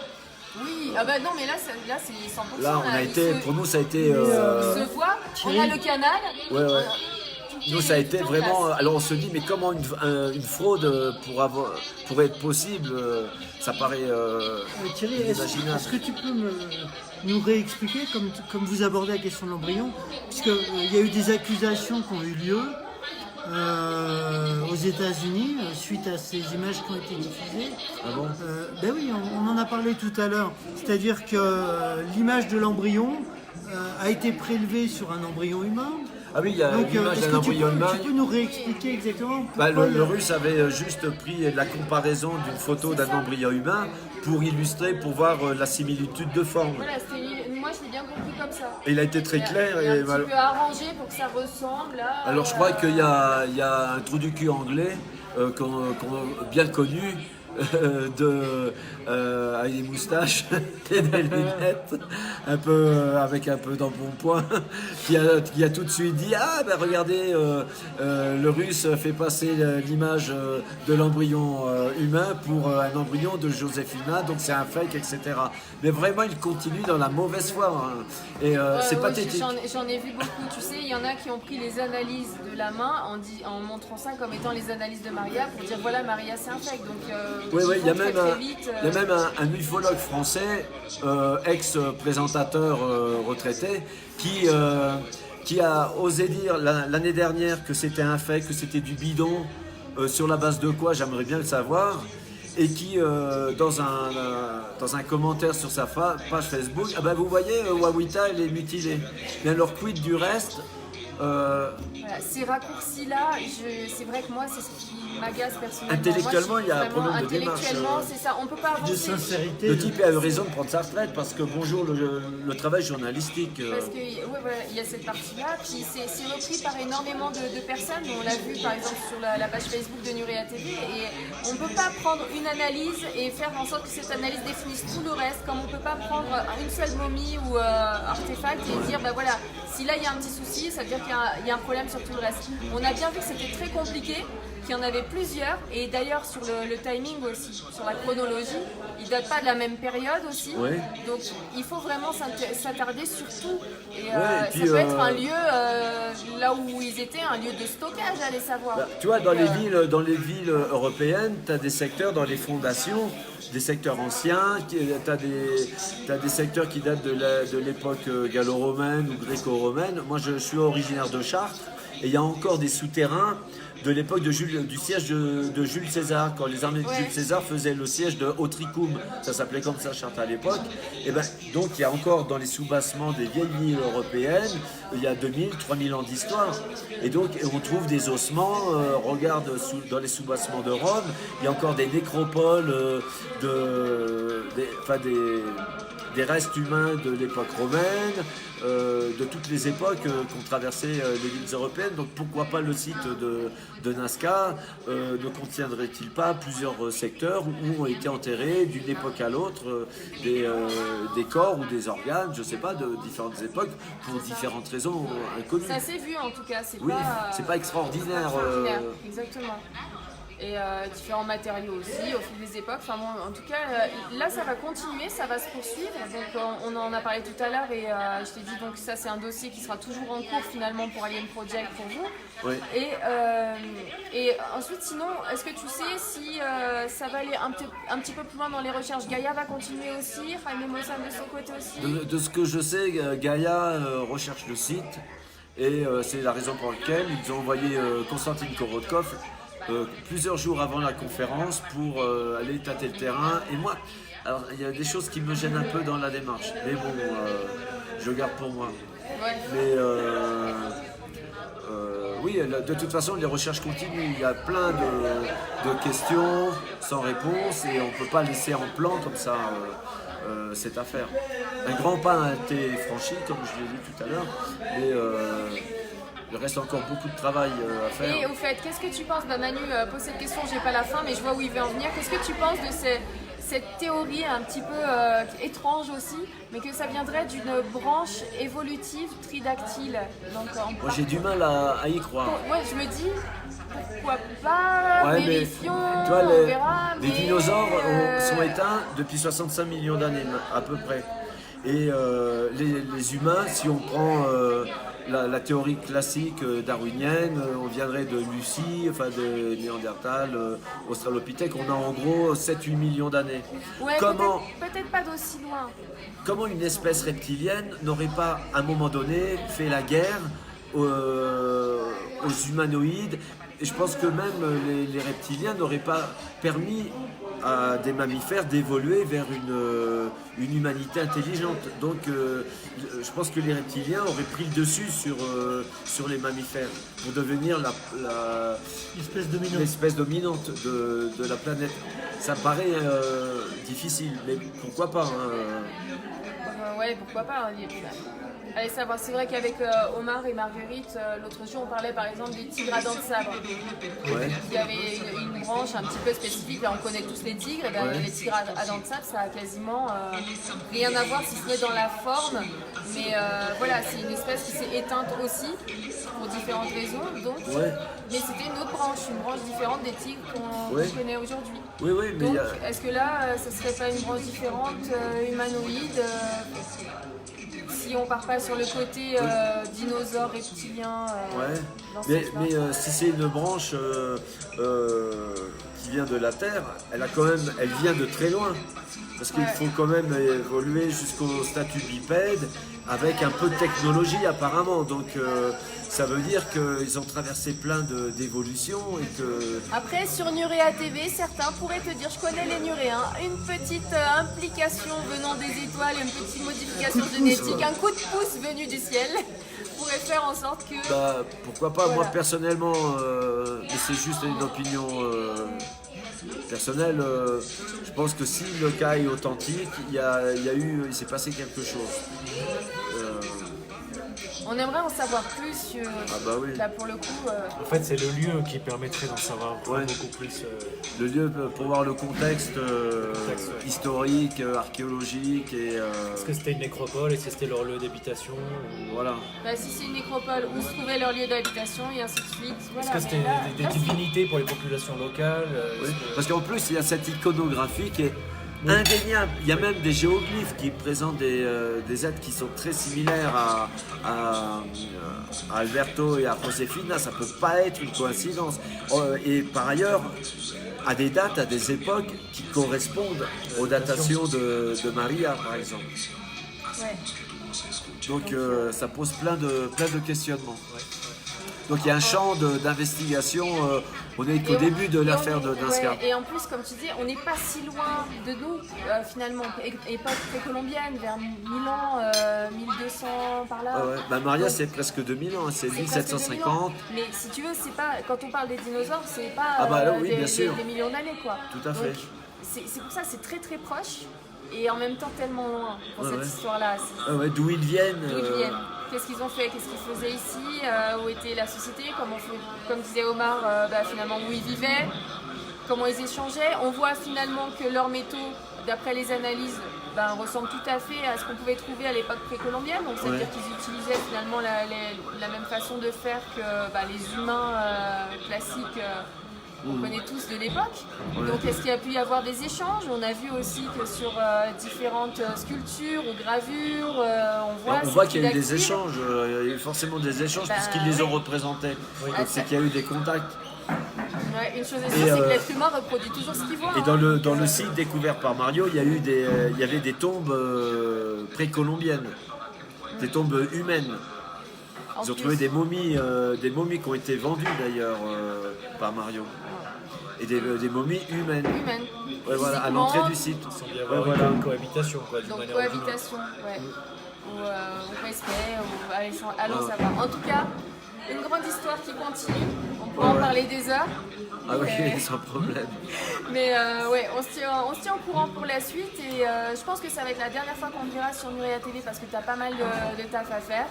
Oui, ah bah non, mais là c'est 100%. Là, on a il été, se- pour nous, ça a été. il se voit, on a le canal. Ouais, ouais. tout Nous, est- ça a été tout est en vraiment. place. Alors, on se dit, mais comment une fraude pourrait être possible ça paraît Thierry, est-ce inimaginable. que tu peux nous réexpliquer, comme vous abordez la question de l'embryon, puisqu'il y a eu des accusations qui ont eu lieu aux États-Unis suite à ces images qui ont été diffusées. Ah bon Ben oui, on en a parlé tout à l'heure. C'est-à-dire que l'image de l'embryon a été prélevée sur un embryon humain. Ah oui, il y a Donc, l'image est-ce d'un que tu embryon humain. peux nous réexpliquer exactement Bah, pourquoi le Russe avait juste pris la comparaison d'une photo d'un embryon humain pour illustrer, pour voir la similitude de forme. Voilà, moi je l'ai bien compris comme ça. Et il a été très clair. Il y a Et un petit peu arrangé pour que ça ressemble à... alors je crois qu'il y a un trou du cul anglais bien connu avec des moustaches et des lunettes avec un peu d'embonpoint qui a tout de suite dit regardez le Russe fait passer l'image de l'embryon humain pour un embryon de Joséphina, donc c'est un fake, etc. Mais vraiment il continue dans la mauvaise foi, hein. Et c'est pathétique. J'en ai vu beaucoup, tu sais, il y en a qui ont pris les analyses de la main en montrant ça comme étant les analyses de Maria pour dire voilà, Maria c'est un fake. Donc Oui, ils il y a vont très, même très vite, il y a même un ufologue français, ex-présentateur retraité, qui a osé dire l'année dernière que c'était un fake, que c'était du bidon, sur la base de quoi, j'aimerais bien le savoir, et qui, dans un commentaire sur sa page Facebook, vous voyez, Wawita, elle est mutilée. Mais alors, quid du reste voilà, ces raccourcis-là, c'est vrai que moi, c'est ce qui m'agace personnellement. Intellectuellement, Moi, je suis il y a un vraiment problème de démarche. Intellectuellement, c'est ça, on peut pas de avancer. sincérité. Le type a eu raison de prendre sa retraite parce que bonjour le travail journalistique. Parce que voilà, il y a cette partie-là, puis c'est repris par énormément de personnes. On l'a vu par exemple sur la page Facebook de Nurea TV, et on ne peut pas prendre une analyse et faire en sorte que cette analyse définisse tout le reste, comme on ne peut pas prendre une seule momie ou artefact et dire voilà, si là il y a un petit souci, ça veut dire qu'il y a un problème sur tout le reste. On a bien vu que c'était très compliqué, qu'il y en avait plusieurs, et d'ailleurs sur le timing aussi, sur la chronologie, ils ne datent pas de la même période aussi. Ouais. Donc il faut vraiment s'attarder sur tout. Et, et puis, ça peut être un lieu, là où ils étaient, un lieu de stockage, allez savoir. Tu vois, dans Donc, les villes européennes, tu as des secteurs dans les fondations, des secteurs anciens, tu as des secteurs qui datent de l'époque gallo-romaine ou gréco-romaine. Moi, je suis originaire de Chartres, et il y a encore des souterrains de l'époque du siège de Jules César, quand les armées de Jules César faisaient le siège de Autricum, ça s'appelait comme ça Chartres à l'époque. Et donc il y a encore dans les soubassements des vieilles villes européennes, il y a 2000, 3000 ans d'histoire. Et donc on trouve des ossements, regarde dans les soubassements de Rome, il y a encore des nécropoles, des restes humains de l'époque romaine, de toutes les époques qu'ont traversé les villes européennes. Donc pourquoi pas le site de Nazca ne contiendrait-il pas plusieurs secteurs où ont été enterrés d'une époque à l'autre des corps ou des organes, je ne sais pas, de différentes époques, pour différentes raisons inconnues. ça s'est vu en tout cas, Oui, c'est pas extraordinaire. Exactement. et différents matériaux aussi au fil des époques. Enfin bon, en tout cas, là ça va continuer, ça va se poursuivre. Donc on en a parlé tout à l'heure et je t'ai dit donc ça c'est un dossier qui sera toujours en cours finalement pour Alien Project pour vous. Oui. Et ensuite sinon, est-ce que tu sais si ça va aller un petit peu plus loin dans les recherches? Gaïa va continuer aussi, Jaime Maussan de son côté aussi? De ce que je sais, Gaïa recherche le site et c'est la raison pour laquelle ils ont envoyé Konstantin Korotkov plusieurs jours avant la conférence pour aller tâter le terrain. Et moi, alors il y a des choses qui me gênent un peu dans la démarche, mais bon, je le garde pour moi. Ouais. Mais oui, de toute façon, les recherches continuent. Il y a plein de questions sans réponse et on ne peut pas laisser en plan comme ça cette affaire. Un grand pas a été franchi, comme je l'ai dit tout à l'heure, mais il reste encore beaucoup de travail à faire. Et au fait, qu'est-ce que tu penses, Manu pose cette question, j'ai pas la fin, mais je vois où il veut en venir. Qu'est-ce que tu penses de cette théorie un petit peu étrange aussi, mais que ça viendrait d'une branche évolutive tridactyle? Donc, Moi j'ai du mal à y croire. Ouais, je me dis, pourquoi pas, Ouais, vérifions, tu vois, on verra. les dinosaures sont éteints depuis 65 millions d'années à peu près. Et les humains, si on prend la théorie classique darwinienne, on viendrait de Lucie, enfin de Néandertal, Australopithèque, on a en gros 7-8 millions d'années. Ouais, peut-être pas d'aussi loin. Comment une espèce reptilienne n'aurait pas, à un moment donné, fait la guerre aux humanoïdes? Et je pense que même les reptiliens n'auraient pas permis à des mammifères d'évoluer vers une humanité intelligente. Donc je pense que les reptiliens auraient pris le dessus sur les mammifères pour devenir l'espèce dominante de la planète. Ça me paraît difficile, mais pourquoi pas Ouais, pourquoi pas. Allez savoir, c'est vrai qu'avec Omar et Marguerite, l'autre jour on parlait par exemple des tigres à dents de sabre. Ouais. Il y avait une branche un petit peu spécifique, là on connaît tous les tigres, et bien Ouais. les tigres à dents de sabre ça a quasiment rien à voir si ce n'est dans la forme. Mais voilà, c'est une espèce qui s'est éteinte aussi, pour différentes raisons. Donc, Ouais. mais c'était une autre branche, une branche différente des tigres qu'on Ouais. connaît aujourd'hui. Oui, oui, mais Donc, est-ce que là, ça serait pas une branche différente, humanoïde si on part pas sur le côté dinosaure, reptilien ouais. dans ce Mais sens-là. si c'est une branche qui vient de la Terre, elle vient de très loin. Parce qu'il Ouais. faut quand même évoluer jusqu'au statut bipède avec un peu de technologie apparemment. Donc ça veut dire qu'ils ont traversé plein d'évolutions et que... Après, sur Nurea TV, certains pourraient te dire, je connais les Nuréens, une petite implication venant des étoiles, une petite modification génétique, un coup de pouce venu du ciel, pourrait faire en sorte que... Bah, pourquoi pas, Voilà. moi personnellement, mais c'est juste une opinion personnelle, je pense que si le cas est authentique, il s'est passé quelque chose. On aimerait en savoir plus sur... Ah bah oui. Là, pour le coup... En fait, c'est le lieu qui permettrait d'en savoir Ouais. beaucoup plus. Le lieu pour voir le contexte ouais. historique, archéologique et Est-ce que c'était une nécropole? Est-ce que c'était leur lieu d'habitation? voilà. Bah, si c'est une nécropole, où se trouvait leur lieu d'habitation, et ainsi de suite. Voilà. Est-ce que c'était Là, des là, c'est- divinités pour les populations locales? Oui. Est-ce que- Parce qu'en plus, il y a cette iconographie qui est indéniable. Il y a même des géoglyphes qui présentent des êtres qui sont très similaires à Alberto et à Josefina. Ça ne peut pas être une coïncidence. Et par ailleurs, à des dates, à des époques qui correspondent aux datations de Maria, par exemple. Ouais. Donc ça pose plein de questionnements. Donc il y a un champ d'investigation. On n'est qu'au Et début de et l'affaire on- d'Inska. ouais, et en plus, comme tu dis, on n'est pas si loin de nous, finalement. Époque précolombienne, vers 1000 ans, 1200 par là. Ah ouais. Bah, Maria, Donc, c'est presque 2000 ans, hein, c'est c'est presque 1750. 2000 ans. Mais si tu veux, c'est pas, quand on parle des dinosaures, c'est pas Ah bah là, oui, bien sûr. des millions d'années, quoi. Tout à Donc, fait. c'est pour ça, c'est très très proche et en même temps tellement loin pour Ouais, cette ouais. histoire-là. Ah ouais, d'où ils viennent. D'où ils viennent? Qu'est-ce qu'ils ont fait? Qu'est-ce qu'ils faisaient ici? Où était la société? Comme disait Omar, finalement où ils vivaient? Comment ils échangeaient? On voit finalement que leurs métaux, d'après les analyses, ressemblent tout à fait à ce qu'on pouvait trouver à l'époque précolombienne. Donc c'est-à-dire Ouais. qu'ils utilisaient finalement la même façon de faire que les humains classiques qu'on connaît tous de l'époque. Ouais. Donc est-ce qu'il y a pu y avoir des échanges? On a vu aussi que sur différentes sculptures ou gravures, On voit qu'il y a eu des échanges, il y a eu forcément des échanges Bah, puisqu'ils les ont oui. représentés. Ah, Donc c'est qu'il y a eu des contacts. Ouais, une chose est sûre, c'est que l'être humain reproduit toujours ce qu'il voit. Et hein. dans le site découvert par Mario, il y avait des tombes précolombiennes, des tombes humaines. En Ils ont plus. trouvé des momies qui ont été vendues d'ailleurs par Mario. Et des momies humaines. Humaine. Ouais, voilà, à Physiquement, l'entrée du site. Il semble y Ouais, avoir voilà. une cohabitation, quoi, d'une Donc manière ou d'une autre. cohabitation, ouais. Ou respect, ou allons Ouais. savoir. En tout cas, une grande histoire qui continue. On pourra en Ouais. parler des heures. Ah oui, Mais- sans problème. Mais ouais, on se tient au courant pour la suite et je pense que ça va être la dernière fois qu'on le verra sur Nurea TV parce que tu as pas mal de taf à faire.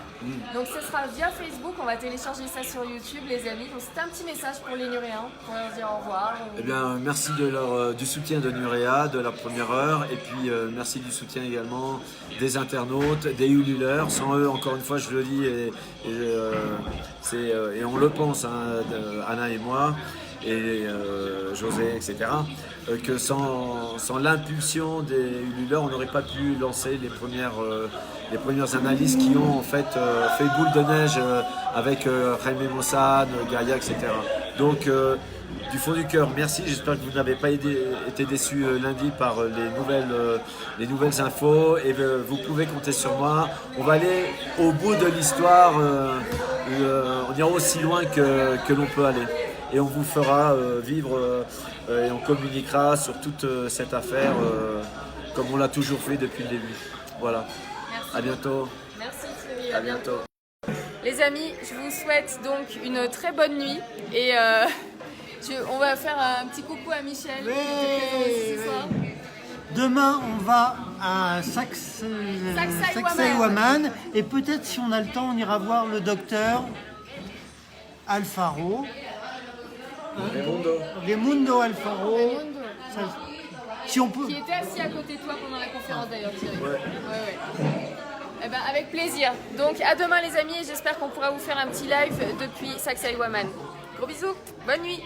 Donc ce sera via Facebook, on va télécharger ça sur YouTube les amis. Donc c'était un petit message pour les Nuréens, pour leur dire au revoir. Eh bien, merci du soutien de Nurea, de la première heure, et puis merci du soutien également des internautes, des ululeurs. Sans eux, encore une fois, je le dis, et on le pense, hein, Anna et moi, et José, etc., que sans l'impulsion des ululeurs, on n'aurait pas pu lancer les premières analyses qui ont en fait fait boule de neige avec Jaime Mossad, Gaïa, etc. Donc, du fond du cœur, merci. J'espère que vous n'avez pas été déçus lundi par les nouvelles infos et vous pouvez compter sur moi. On va aller au bout de l'histoire. On ira aussi loin que l'on peut aller. Et on vous fera vivre et on communiquera sur toute cette affaire comme on l'a toujours fait depuis le début. Voilà. Merci. À bientôt. Merci Thierry, À bientôt. Les amis, je vous souhaite donc une très bonne nuit et on va faire un petit coucou à Michel qui était présent aussi ce soir. Demain, on va à Sacsayhuaman et peut-être si on a le temps, on ira voir le docteur Alfaro. Raimundo Alfaro. Raimundo. Ça, si on peut. Qui était assis à côté de toi pendant la conférence d'ailleurs Thierry. Ouais. Eh ben, avec plaisir. Donc à demain les amis et j'espère qu'on pourra vous faire un petit live depuis Sacsayhuaman. Gros bisous, bonne nuit.